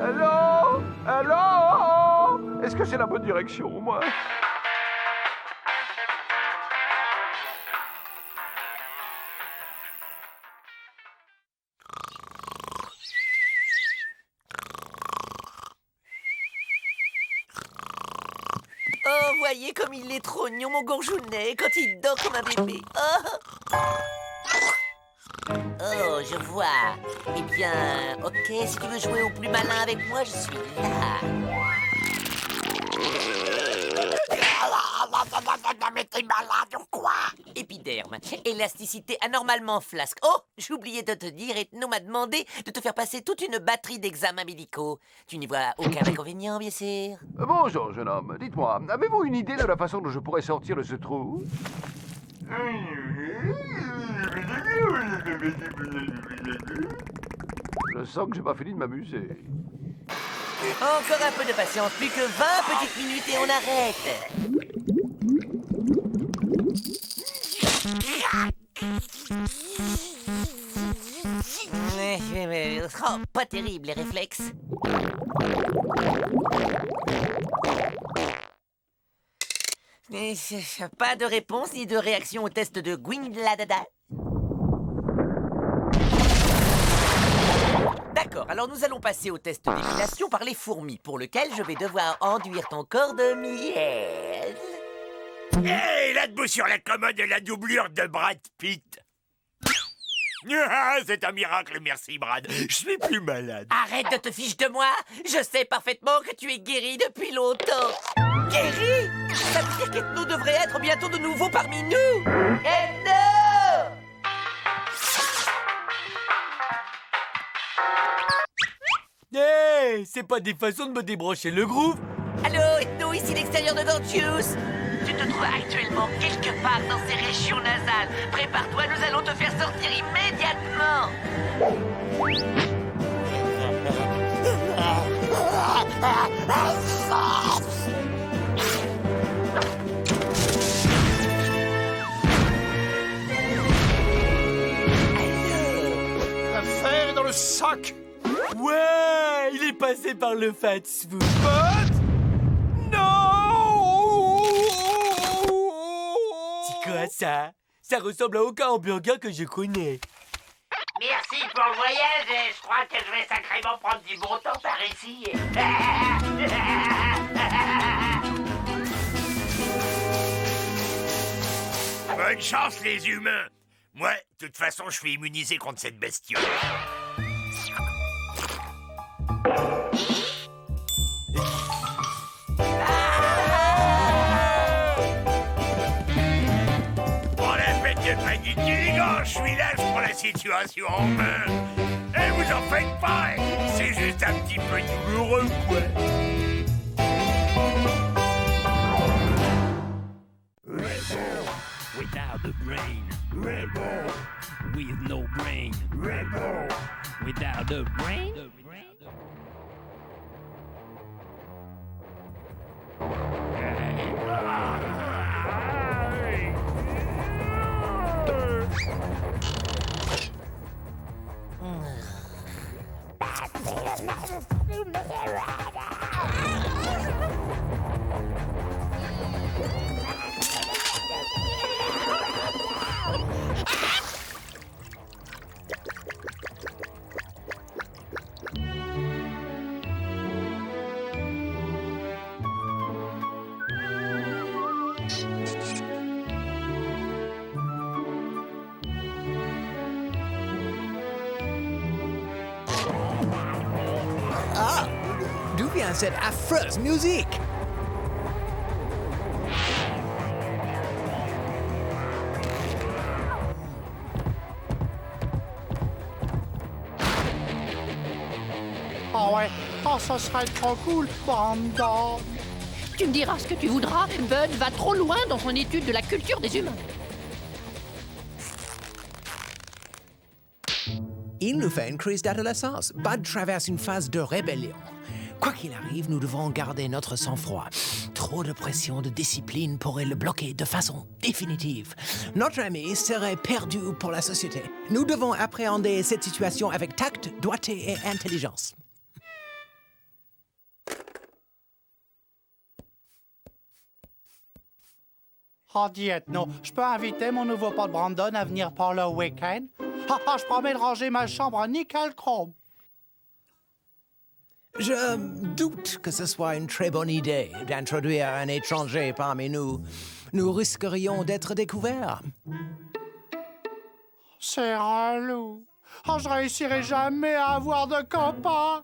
Allô? Allô? Est-ce que c'est la bonne direction, moi? Oh, voyez comme il est trop mignon, mon gourjounet, quand il dort comme un bébé. Oh, je vois. Eh bien, ok, si tu veux jouer au plus malin avec moi, je suis là. Mais t'es malade ou quoi? Épiderme, élasticité anormalement flasque. Oh, j'ai oublié de te dire, Ethno m'a demandé de te faire passer toute une batterie d'examens médicaux. Tu n'y vois aucun inconvénient, bien sûr? Bonjour, jeune homme. Dites-moi, avez-vous une idée de la façon dont je pourrais sortir de ce trou? Je sens que j'ai pas fini de m'amuser. Encore un peu de patience, plus que 20 petites minutes et on arrête. Oh, pas terrible les réflexes. Pas de réponse ni de réaction au test de Gwynladada. D'accord, alors nous allons passer au test d'épilation par les fourmis, pour lequel je vais devoir enduire ton corps de miel. Hé, là debout sur la commode de la doublure de Brad Pitt. Ah, c'est un miracle, merci Brad. Je suis plus malade. Arrête de te fiche de moi. Je sais parfaitement que tu es guéri depuis longtemps. Guéri? Ça veut dire remarque, nous devrait être bientôt de nouveau parmi nous. Ethno! Hey, c'est pas des façons de me débrancher le groove. Allô, Ethno, ici l'extérieur de Gorgius. Tu te trouves actuellement quelque part dans ces régions nasales. Prépare-toi, nous allons te faire sortir immédiatement. L'affaire est dans le sac. Ouais, il est passé par le fat food. C'est quoi ça? Ça ressemble à aucun hamburger que je connais. Merci pour le voyage et je crois que je vais sacrément prendre du bon temps par ici. Bonne chance les humains. Moi, de toute façon, je suis immunisé contre cette bestiole. Pour la fête de panique, je suis là, je prends la situation en main. Et vous en faites pas, c'est juste un petit peu douloureux, quoi. Rebel without a brain. Rebel with no brain. Rebel without a brain. Ah, d'où vient cette affreuse musique? Ah ouais, oh, ça serait trop cool, Panda. Tu me diras ce que tu voudras, Bud va trop loin dans son étude de la culture des humains. Il nous fait une crise d'adolescence. Bud traverse une phase de rébellion. Quoi qu'il arrive, nous devons garder notre sang-froid. Trop de pression de discipline pourrait le bloquer de façon définitive. Notre ami serait perdu pour la société. Nous devons appréhender cette situation avec tact, doigté et intelligence. Oh, dis Ethno, je peux inviter mon nouveau pote Brandon à venir pour le week-end? Je promets de ranger ma chambre en nickel chrome. Je doute que ce soit une très bonne idée d'introduire un étranger parmi nous. Nous risquerions d'être découverts. C'est relou. Oh, je réussirai jamais à avoir de copains.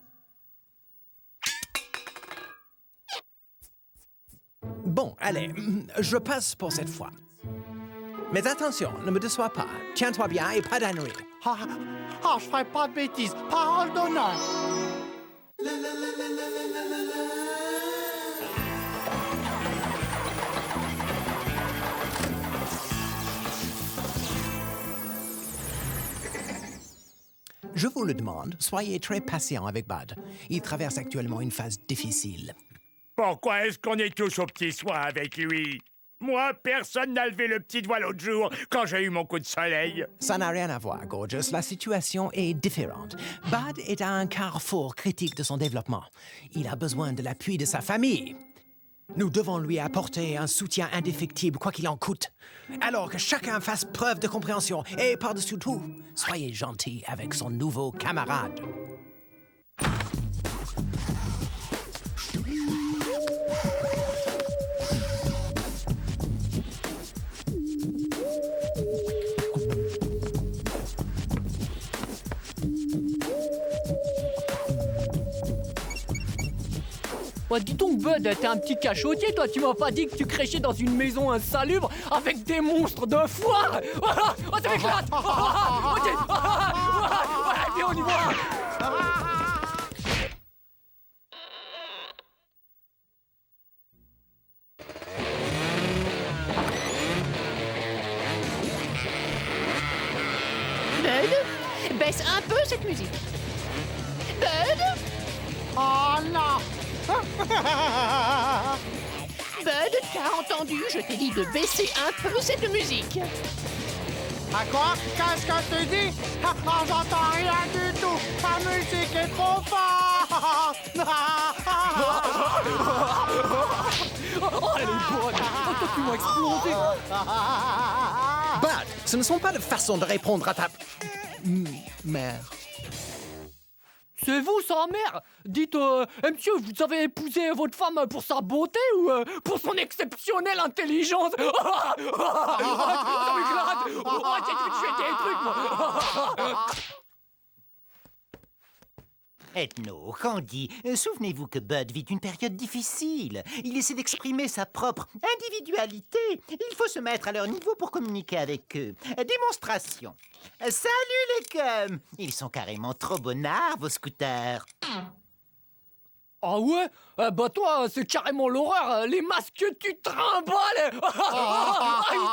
Bon, allez, je passe pour cette fois. Mais attention, ne me déçois pas. Tiens-toi bien et pas d'ennuis. Je ferai pas de bêtises. Parole d'honneur. Je vous le demande, soyez très patient avec Bud. Il traverse actuellement une phase difficile. Pourquoi est-ce qu'on est tous au petit soin avec lui? Moi, personne n'a levé le petit doigt l'autre jour quand j'ai eu mon coup de soleil. Ça n'a rien à voir, Gorgeous. La situation est différente. Bud est à un carrefour critique de son développement. Il a besoin de l'appui de sa famille. Nous devons lui apporter un soutien indéfectible, quoi qu'il en coûte. Alors que chacun fasse preuve de compréhension et, par-dessus tout, soyez gentil avec son nouveau camarade. Ouais, dis donc, Bud, t'es un petit cachotier, toi. Tu m'as pas dit que tu créchais dans une maison insalubre avec des monstres de foire. Oh, ça m'éclate. Ok. Viens, on y va. Bud, baisse un peu cette musique. Bud. Oh non. Bud, t'as entendu? Je t'ai dit de baisser un peu cette musique. À quoi? Qu'est-ce que tu dis? J'entends rien du tout. Ta musique est trop forte. Oh, elle est bonne. Oh, toi, tu m'as explosé. Bud, ce ne sont pas de façons de répondre à ta... mère. C'est vous, sa mère? Dites, monsieur, vous avez épousé votre femme pour sa beauté ou pour son exceptionnelle intelligence? Ça m'éclate. Je fais des trucs, moi. Ethno, Candy, souvenez-vous que Bud vit une période difficile. Il essaie d'exprimer sa propre individualité. Il faut se mettre à leur niveau pour communiquer avec eux. Démonstration. Salut les cums! Ils sont carrément trop bonnards, vos scooters. Ah ouais? Bah toi, c'est carrément l'horreur. Les masques que tu trimbales. Ils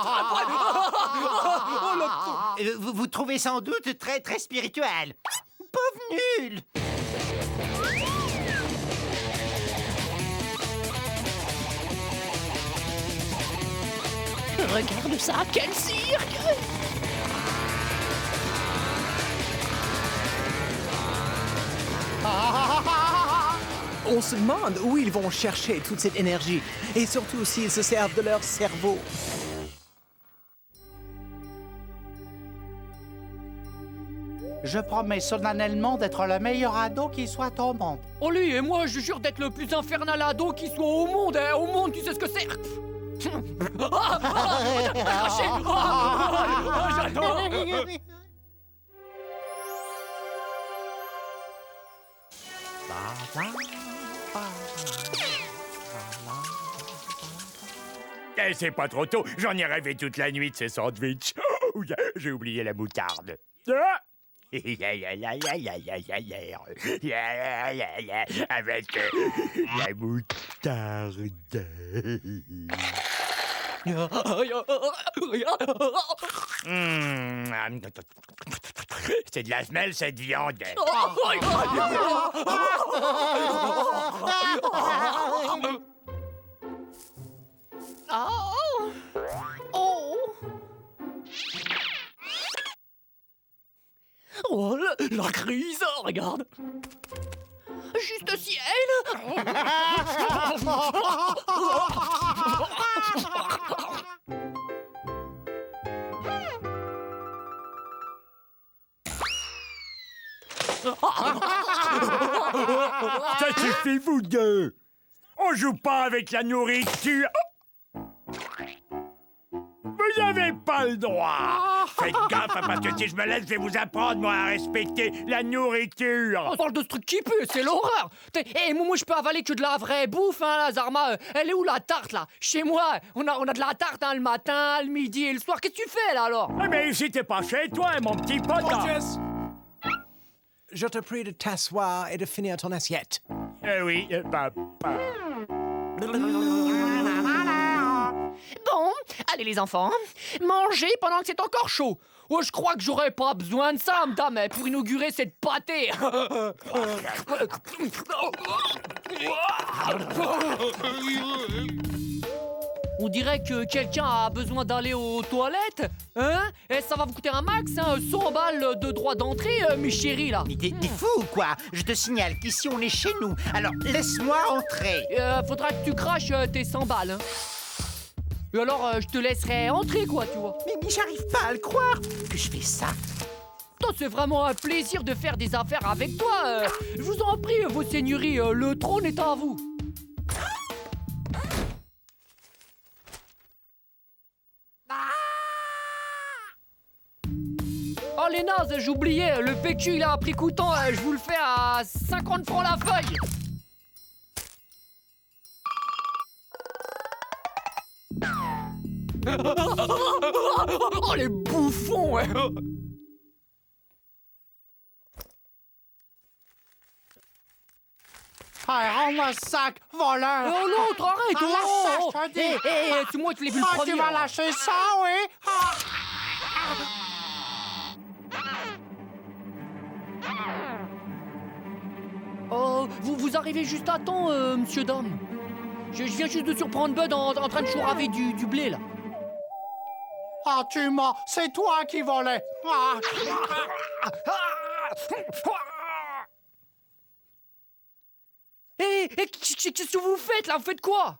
trimballent. Vous trouvez sans doute très, très spirituel. Pauvre nul! Regarde ça, quel cirque! On se demande où ils vont chercher toute cette énergie, et surtout s'ils se servent de leur cerveau. Je promets solennellement d'être le meilleur ado qui soit au monde. Oh lui et moi, je jure d'être le plus infernal ado qui soit au monde. Hein. Au monde, tu sais ce que c'est? J'adore. Eh, c'est pas trop tôt, j'en ai rêvé toute la nuit de ces sandwichs. Oh, j'ai oublié la moutarde. Ah! Avec la moutarde. C'est de la semelle, cette viande. Oh, la crise, regarde. Juste ciel. Ça suffit, vous deux. On joue pas avec la nourriture. Vous n'avez pas le droit. Faites gaffe, parce que si je me laisse, je vais vous apprendre, moi, à respecter la nourriture. On parle de ce truc qui pue, c'est l'horreur. Et moi, je peux avaler que de la vraie bouffe, hein, la Zarma. Elle est où, la tarte, là? Chez moi, on a de la tarte, hein, le matin, le midi et le soir. Qu'est-ce que tu fais, là, alors? Ah, mais ici, t'es pas chez toi, mon petit pote. Je te prie de t'asseoir et de finir ton assiette. Oui, papa. Bon, allez les enfants, mangez pendant que c'est encore chaud. Oh, je crois que j'aurais pas besoin de ça, madame, pour inaugurer cette pâtée. On dirait que quelqu'un a besoin d'aller aux toilettes, hein? Et ça va vous coûter un max, hein? 100 balles de droit d'entrée, mes chéris, là. Mais t'es fou ou quoi? Je te signale qu'ici on est chez nous, alors laisse-moi entrer. Faudra que tu craches tes 100 balles, hein? Et alors, je te laisserai entrer, quoi, tu vois. Mais j'arrive pas à le croire que je fais ça. Toi, c'est vraiment un plaisir de faire des affaires avec toi. Je vous en prie, vos seigneuries, le trône est à vous. Oh, les nazes, j'oubliais, le PQ, il a un prix coûtant. Je vous le fais à 50 francs la feuille. Oh, les bouffons, ouais. Hey, rends-moi le sac, voleur! Oh l'autre, arrête! Ah, lâche ça, je te dis! C'est moi qui l'ai vu le premier! Tu vas lâcher ça, oui? Oh, vous arrivez juste à temps, monsieur Dame. Je viens juste de surprendre Bud en train de chouraver du blé, là. Ah, tu mens! C'est toi qui volais! Ah. Hé, qu'est-ce que vous faites, là? Vous faites quoi?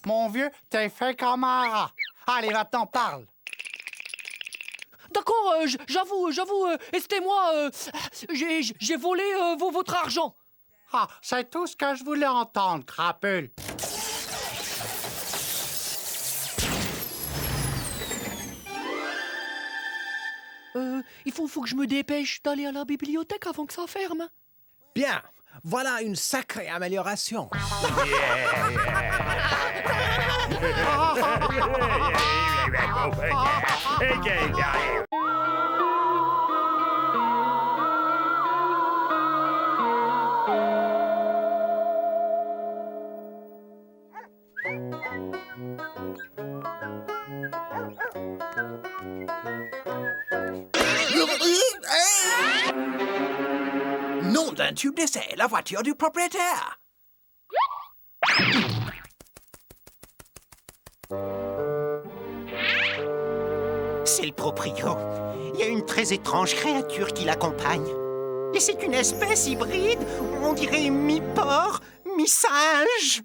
Mon vieux, t'es fait comme un rat. Allez, va-t'en, parle. D'accord, j'avoue, c'était moi, j'ai volé votre argent. Ah, c'est tout ce que je voulais entendre, crapule. Il faut que je me dépêche d'aller à la bibliothèque avant que ça ferme. Bien, voilà une sacrée amélioration. Nom d'un tube d'essai, la voiture du propriétaire. C'est le proprio. Il y a une très étrange créature qui l'accompagne. Et c'est une espèce hybride, on dirait mi-porc, mi-singe.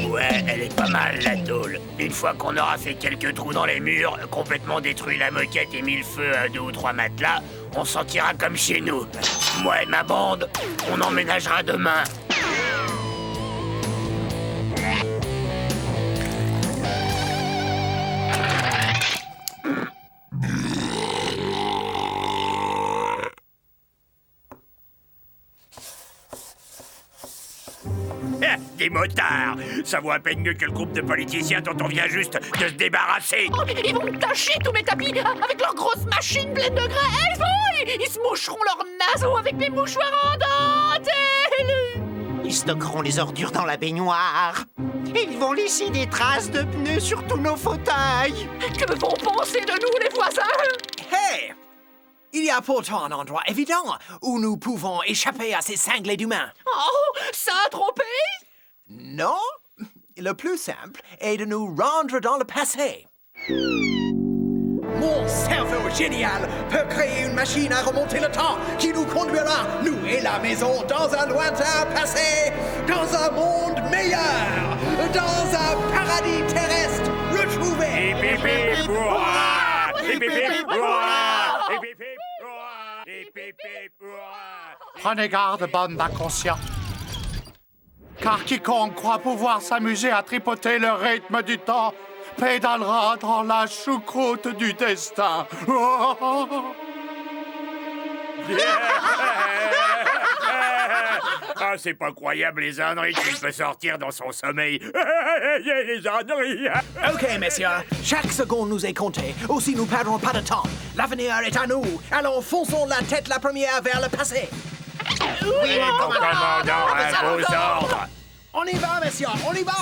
Ouais, elle est pas mal, la tôle. Une fois qu'on aura fait quelques trous dans les murs, complètement détruit la moquette et mis le feu à 2 ou 3 matelas, on s'en tirera comme chez nous. Moi et ma bande, on emménagera demain. Des motards! Ça vaut à peine mieux que le groupe de politiciens dont on vient juste de se débarrasser! Oh, ils vont me tâcher tous mes tapis avec leurs grosses machines pleines de graisse! Oh, ils se moucheront leurs naseaux avec mes mouchoirs en dentelle! Ils stockeront les ordures dans la baignoire. Et ils vont laisser des traces de pneus sur tous nos fauteuils. Que vont penser de nous, les voisins? Hey! Il y a pourtant un endroit évident où nous pouvons échapper à ces cinglés d'humains. Oh, Saint-Tropez? Non, le plus simple est de nous rendre dans le passé. Mon cerveau génial peut créer une machine à remonter le temps qui nous conduira, nous et la maison, dans un lointain passé, dans un monde meilleur, dans un paradis terrestre retrouvé. Prenez garde, bande d'inconscients. Car quiconque croit pouvoir s'amuser à tripoter le rythme du temps pédalera dans la choucroute du destin. Ah, c'est pas croyable les âneries qu'il peut sortir dans son sommeil. Les âneries. Ok, messieurs, chaque seconde nous est comptée. Aussi, nous perdrons pas de temps. L'avenir est à nous. Alors, fonçons la tête la première vers le passé. Oui, commandant, à vos ordres. On y va, messieurs, on y va.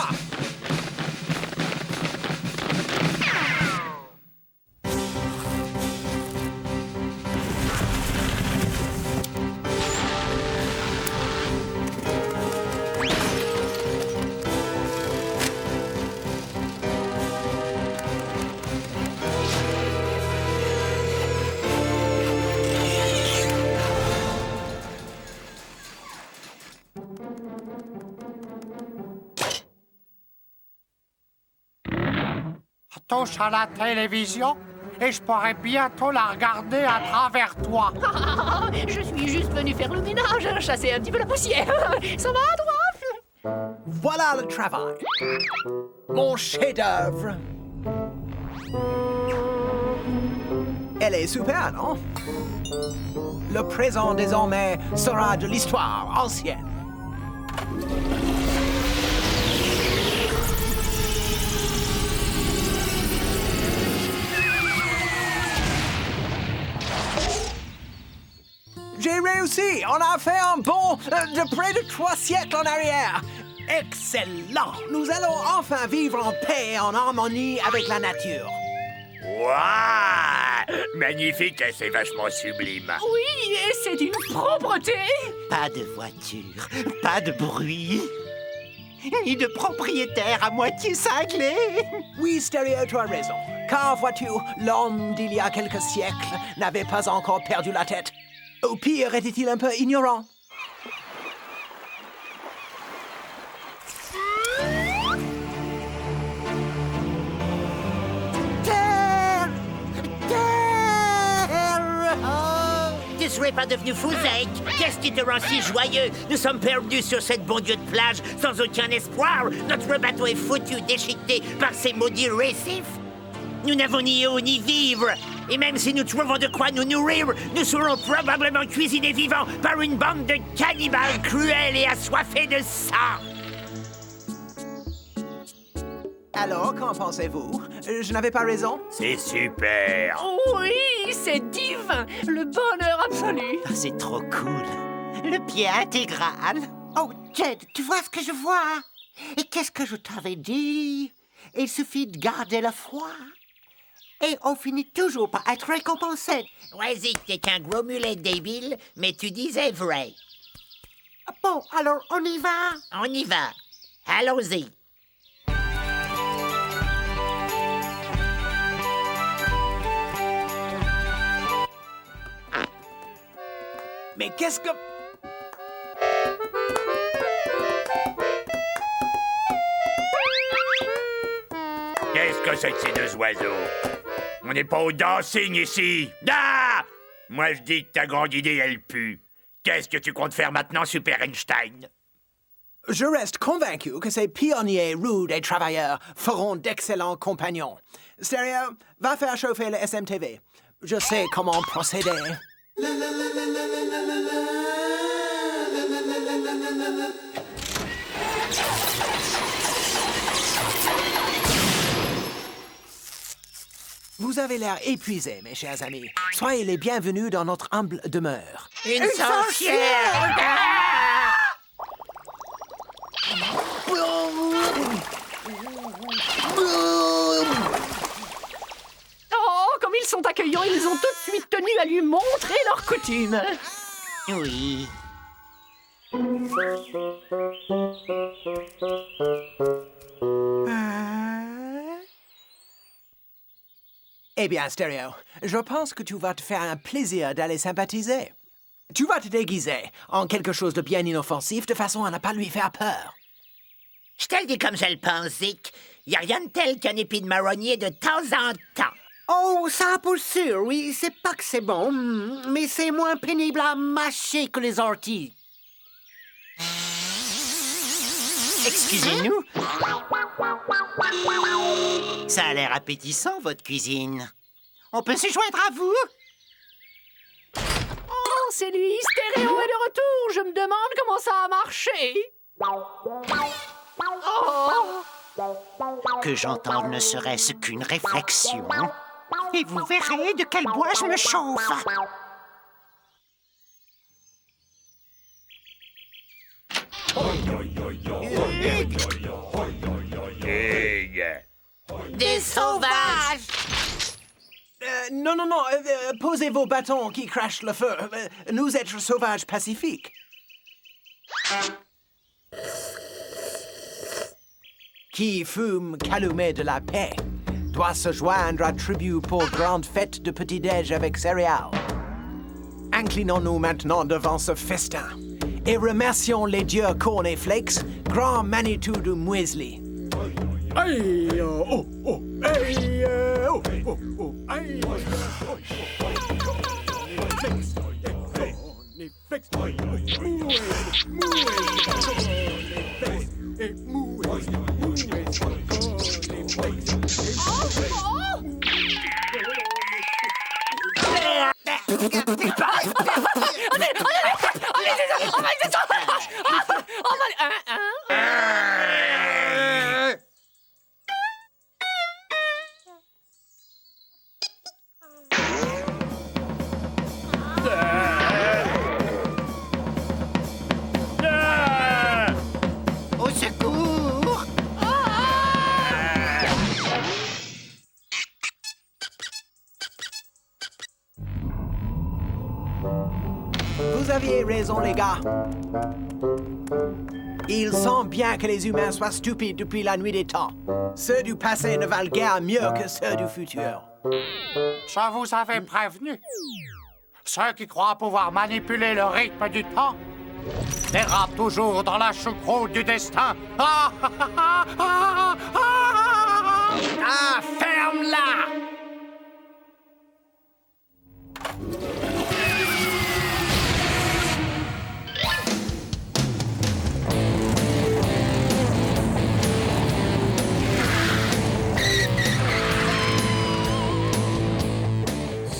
Touche à la télévision et je pourrais bientôt la regarder à travers toi. Je suis juste venu faire le ménage, chasser un petit peu la poussière. Ça va, toi? Voilà le travail. Mon chef-d'œuvre. Elle est super, non? Le présent, désormais, sera de l'histoire ancienne. J'ai réussi! On a fait un bond de près de 3 siècles en arrière! Excellent! Nous allons enfin vivre en paix et en harmonie avec la nature. Waouh! Magnifique, c'est vachement sublime. Oui, et c'est d'une propreté. Pas de voiture, pas de bruit, ni de propriétaire à moitié cinglé. Oui, Stéréo, tu as raison. Car, vois-tu, l'homme d'il y a quelques siècles n'avait pas encore perdu la tête. Au pire, était-il un peu ignorant. Tu serais pas devenu fou, Zach? Qu'est-ce qui te rend si joyeux? Nous sommes perdus sur cette bon Dieu de plage, sans aucun espoir. Notre bateau est foutu, déchiqueté par ces maudits récifs. Nous n'avons ni eau ni vivre. Et même si nous trouvons de quoi nous nourrir, nous serons probablement cuisinés vivants par une bande de cannibales cruels et assoiffés de sang. Alors, qu'en pensez-vous? Je n'avais pas raison? C'est super. Oui, c'est divin. Le bonheur absolu. Ah, c'est trop cool. Le pied intégral. Oh, Jed, tu vois ce que je vois? Et qu'est-ce que je t'avais dit? Il suffit de garder la foi. Et on finit toujours par être récompensé. Vas-y, t'es qu'un gros mulet débile, mais tu disais vrai. Bon, alors on y va? On y va. Allons-y. Mais qu'est-ce que... Qu'est-ce que c'est que ces deux oiseaux? On n'est pas au dancing ici. Ah! Moi, je dis que ta grande idée, elle pue. Qu'est-ce que tu comptes faire maintenant, Super Einstein? Je reste convaincu que ces pionniers rudes et travailleurs feront d'excellents compagnons. Stéréo, va faire chauffer le SMTV. Je sais comment procéder. Vous avez l'air épuisés, mes chers amis. Soyez les bienvenus dans notre humble demeure. Une sorcière! Oh, comme ils sont accueillants, ils ont tout de suite tenu à lui montrer leurs coutumes. Oui. Eh bien, Stéréo, je pense que tu vas te faire un plaisir d'aller sympathiser. Tu vas te déguiser en quelque chose de bien inoffensif de façon à ne pas lui faire peur. Je te le dis comme je le pense, Zic. Y a rien de tel qu'un épi de marronnier de temps en temps. Oh, ça pour sûr, oui, c'est pas que c'est bon, mais c'est moins pénible à mâcher que les orties. Excusez-nous. Ça a l'air appétissant, votre cuisine. On peut se joindre à vous? Oh, c'est lui, Stéréo est de retour. Je me demande comment ça a marché. Oh. Que j'entende ne serait-ce qu'une réflexion. Et vous verrez de quel bois je me chauffe. Des sauvages! Non, posez vos bâtons qui crachent le feu. Nous êtres sauvages pacifiques. Qui fume calumet de la paix doit se joindre à tribu pour grande fête de petit-déj avec céréales. Inclinons-nous maintenant devant ce festin et remercions les dieux Cornflakes, grand Manitou du muesli. Aïe, oh, oh, aïe, oh, oh, oh, aïe, Au secours! Vous aviez raison, les gars. Il semble bien que les humains soient stupides depuis la nuit des temps. Ceux du passé ne valent guère mieux que ceux du futur. Je vous avais prévenu. Ceux qui croient pouvoir manipuler le rythme du temps dérapent toujours dans la choucroute du destin. Ah, ferme-la!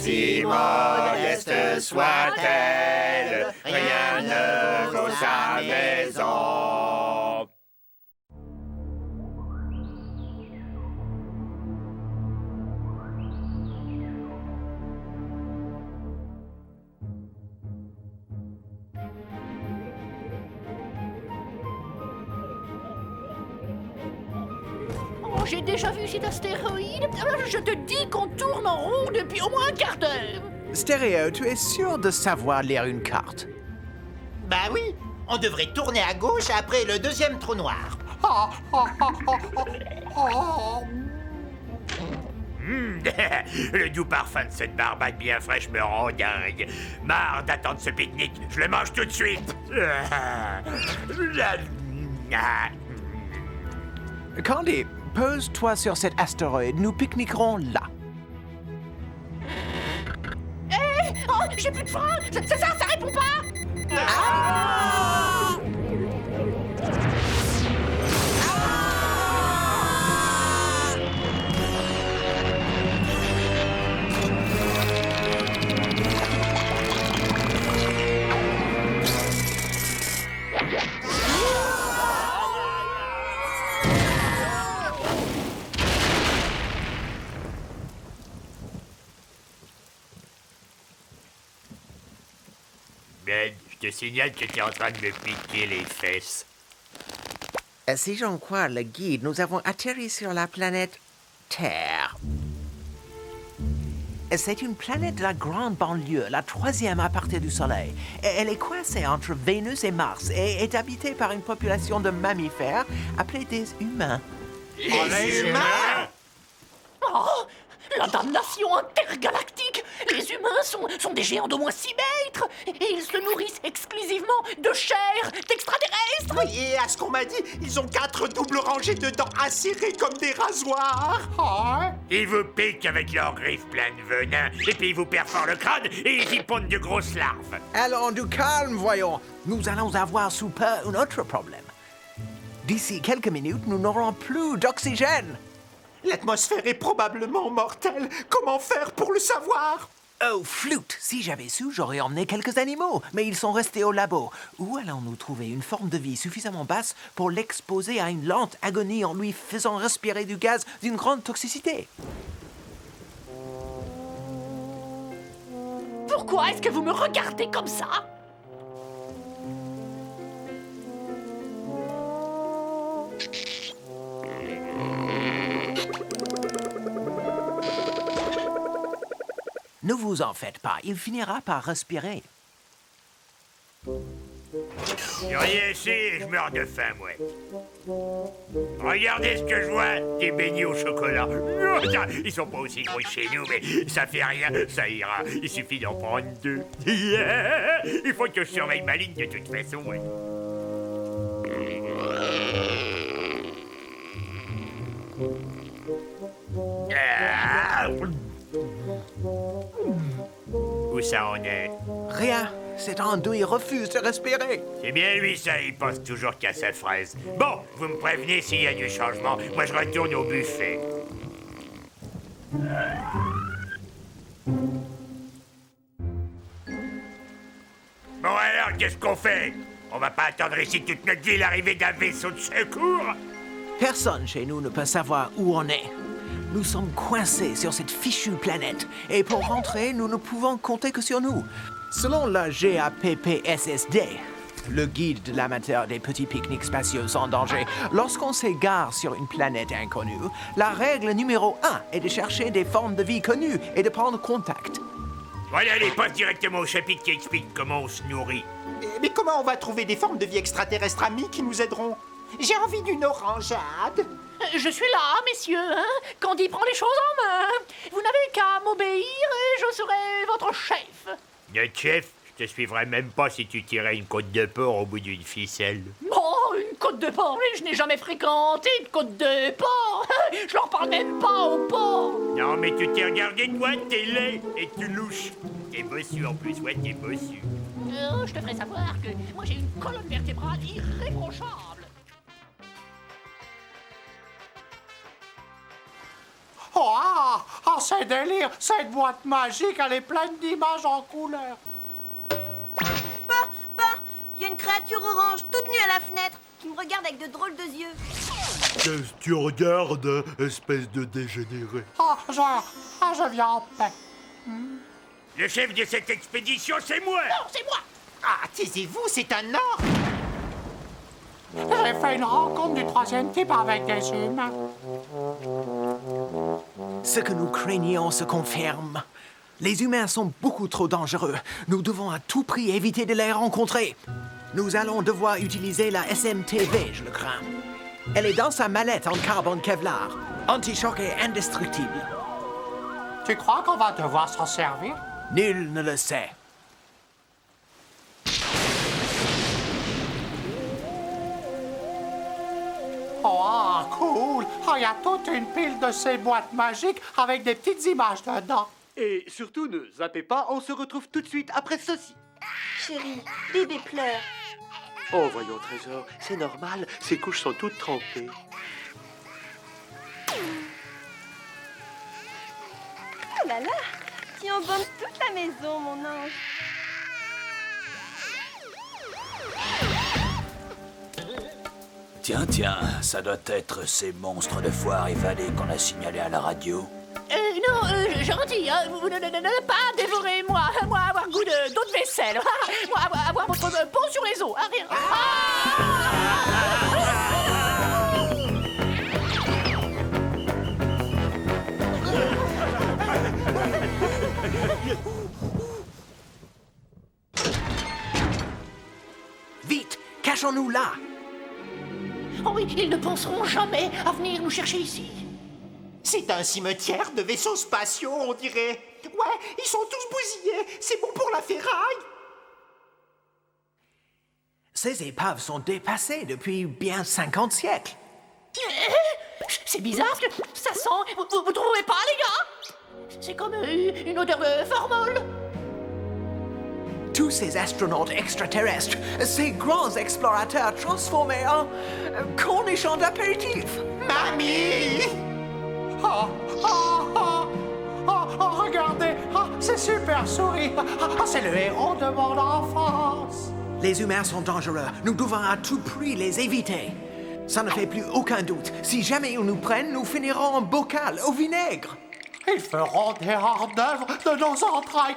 Si modeste soit-elle, rien ne vaut sa maison. Oh, j'ai déjà vu cet astéroïde. Je te dis qu'on tourne en rond depuis au moins un quart d'heure. Stéréo, tu es sûr de savoir lire une carte? Bah oui, on devrait tourner à gauche après le deuxième trou noir. Le doux parfum de cette barbade bien fraîche me rend dingue. Marre d'attendre ce pique-nique, je le mange tout de suite. Candy, pose-toi sur cet astéroïde. Nous pique-niquerons là. Hé, oh, j'ai plus de frein. Ça répond pas. Ben, je te signale que tu es en train de me piquer les fesses. Si j'en crois le guide, nous avons atterri sur la planète Terre. C'est une planète de la grande banlieue, la troisième à partir du Soleil. Elle est coincée entre Vénus et Mars et est habitée par une population de mammifères appelés des humains. Les humains? Oh, la damnation intergalactique. Les humains sont des géants d'au moins 6 mètres. Et ils se nourrissent exclusivement de chair d'extraterrestres. Oui, et à ce qu'on m'a dit, ils ont 4 doubles rangées de dents acérées comme des rasoirs. Ils vous piquent avec leurs griffes pleines de venin, et puis ils vous perforent le crâne et ils y pondent de grosses larves. Allons du calme, voyons. Nous allons avoir sous peu un autre problème. D'ici quelques minutes, nous n'aurons plus d'oxygène. L'atmosphère est probablement mortelle. Comment faire pour le savoir? Oh, flûte! Si j'avais su, j'aurais emmené quelques animaux, mais ils sont restés au labo. Où allons-nous trouver une forme de vie suffisamment basse pour l'exposer à une lente agonie en lui faisant respirer du gaz d'une grande toxicité? Pourquoi est-ce que vous me regardez comme ça? Ne vous en faites pas, il finira par respirer. Rien ici, je meurs de faim, moi. Regardez ce que je vois, des beignets au chocolat. Ils sont pas aussi gros que chez nous, mais ça fait rien, ça ira. Il suffit d'en prendre 2. Il faut que je surveille ma ligne de toute façon, ouais. Où ça en est? Rien. Cet andouille refuse de respirer. C'est bien lui, ça. Il pense toujours qu'à sa fraise. Bon, vous me prévenez s'il y a du changement. Moi, je retourne au buffet. alors, qu'est-ce qu'on fait? On va pas attendre ici toute notre vie l'arrivée d'un vaisseau de secours? Personne chez nous ne peut savoir où on est. Nous sommes coincés sur cette fichue planète, et pour rentrer, nous ne pouvons compter que sur nous. Selon la GAPPSSD, le guide de l'amateur des petits pique-niques spatiaux sans danger, lorsqu'on s'égare sur une planète inconnue, la règle numéro 1 est de chercher des formes de vie connues et de prendre contact. Voilà, allez, passe directement au chapitre qui explique comment on se nourrit. Mais comment on va trouver des formes de vie extraterrestres amies qui nous aideront? J'ai envie d'une orangeade. Je suis là, messieurs, hein. Candy prend les choses en main. Vous n'avez qu'à m'obéir et je serai votre chef. Notre chef, je te suivrai même pas si tu tirais une côte de porc au bout d'une ficelle. Oh, une côte de porc, mais je n'ai jamais fréquenté une côte de porc. Je leur parle même pas au porc. Non, mais tu t'es regardé, toi, t'es laid et tu louches. T'es bossu en plus, ouais, t'es bossu. Je te ferai savoir que moi j'ai une colonne vertébrale irréprochable. Oh, c'est délire! Cette boîte magique, elle est pleine d'images en couleur. Il y a une créature orange toute nue à la fenêtre qui me regarde avec de drôles de yeux. Qu'est-ce que tu regardes, espèce de dégénéré? Je viens en paix. Le chef de cette expédition, c'est moi! Non, c'est moi! Ah, taisez-vous, c'est un ordre! J'ai fait une rencontre du troisième type avec des humains. Ce que nous craignions se confirme. Les humains sont beaucoup trop dangereux. Nous devons à tout prix éviter de les rencontrer. Nous allons devoir utiliser la SMTV, je le crains. Elle est dans sa mallette en carbone Kevlar. Anti-choc et indestructible. Tu crois qu'on va devoir s'en servir? Nul ne le sait. Oh, cool! Il y a toute une pile de ces boîtes magiques avec des petites images dedans. Et surtout, ne zappez pas, on se retrouve tout de suite après ceci. Chérie, bébé pleure. Oh, voyons, Trésor, c'est normal, ses couches sont toutes trempées. Oh là là, tu embaumes toute la maison, mon ange. Tiens, ça doit être ces monstres de foire évadés qu'on a signalés à la radio. Non, gentil, hein, vous ne pas dévorer moi avoir goût d'eau de vaisselle, moi avoir votre peau sur les os, hein, rien. Vite, cachons-nous là. Oh oui, ils ne penseront jamais à venir nous chercher ici. C'est un cimetière de vaisseaux spatiaux, on dirait. Ouais, ils sont tous bousillés. C'est bon pour la ferraille. Ces épaves sont dépassées depuis bien 50 siècles. C'est bizarre, que ça sent... Vous trouvez pas, les gars? C'est comme une odeur de formol. Tous ces astronautes extraterrestres, ces grands explorateurs transformés en cornichons d'apéritif. Mamie! Regardez! C'est Super Souris! C'est le héros de mon enfance! Les humains sont dangereux. Nous devons à tout prix les éviter. Ça ne fait plus aucun doute. Si jamais ils nous prennent, nous finirons en bocal au vinaigre. Ils feront des hors-d'œuvre de nos entrailles.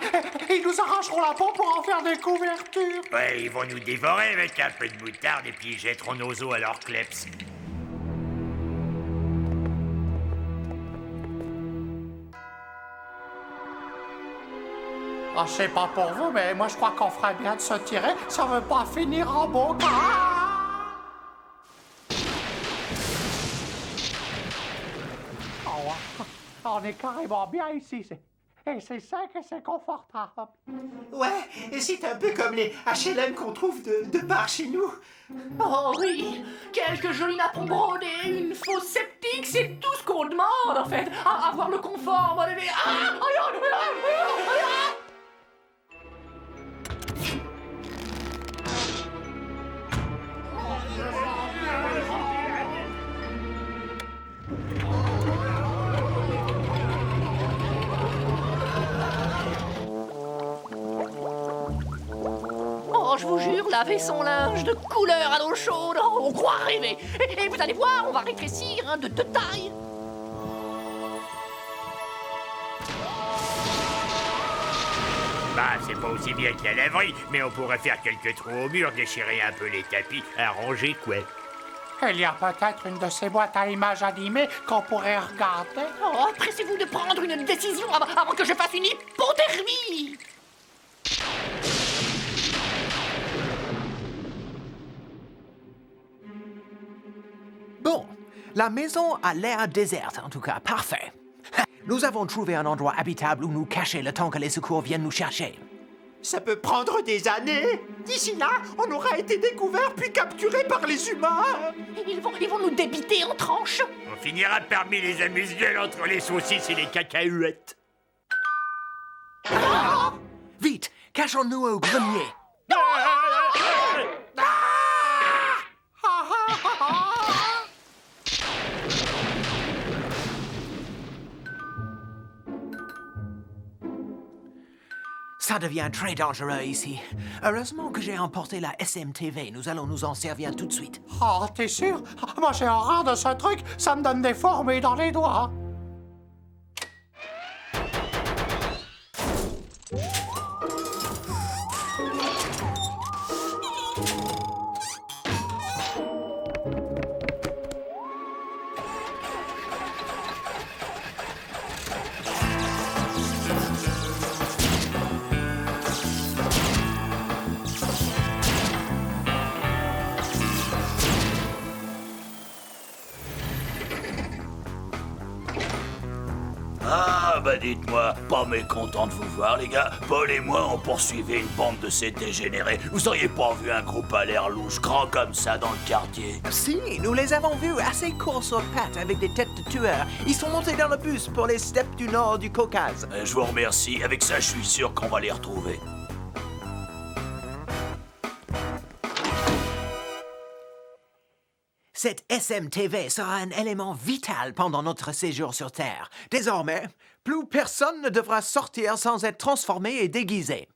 Ils nous arracheront la peau pour en faire des couvertures. Ouais, ils vont nous dévorer avec un peu de moutarde et puis ils jetteront nos os à leur kleps. Je sais pas pour vous, mais moi je crois qu'on ferait bien de se tirer. Ça veut pas finir en bocal. On est carrément bien ici. Et c'est sec et c'est confortable. Ouais, et c'est un peu comme les HLM qu'on trouve de part chez nous. Oh oui, quelques jolies nappes brodées, une fosse septique, c'est tout ce qu'on demande en fait. Avoir le confort, mon bébé. Oh, je vous jure, laver son linge de couleur à l'eau chaude, oh, on croit rêver. Et vous allez voir, on va rétrécir hein, de taille. Bah, c'est pas aussi bien que la laverie, mais on pourrait faire quelques trous au mur, déchirer un peu les tapis, arranger quoi. Il y a peut-être une de ces boîtes à images animées qu'on pourrait regarder. Oh, pressez-vous de prendre une décision avant que je fasse une hypothermie. Bon, la maison a l'air déserte, en tout cas, parfait. Nous avons trouvé un endroit habitable où nous cacher le temps que les secours viennent nous chercher. Ça peut prendre des années. D'ici là, on aura été découvert puis capturé par les humains. Ils vont nous débiter en tranches. On finira parmi les amuse-gueules entre les saucisses et les cacahuètes. Ah! Vite, cachons-nous au grenier. Ça devient très dangereux ici. Heureusement que j'ai emporté la SMTV. Nous allons nous en servir tout de suite. Oh, t'es sûr? Moi, j'ai horreur de ce truc. Ça me donne des fourmis dans les doigts. Ah, bah dites-moi, pas mécontent de vous voir, les gars. Paul et moi, on poursuivait une bande de ces dégénérés. Vous auriez pas vu un groupe à l'air louche, grand comme ça, dans le quartier? Si, nous les avons vus assez courts sur pattes avec des têtes de tueurs. Ils sont montés dans le bus pour les steppes du nord du Caucase. Je vous remercie. Avec ça, je suis sûr qu'on va les retrouver. Cette SMTV sera un élément vital pendant notre séjour sur Terre. Désormais, plus personne ne devra sortir sans être transformé et déguisé.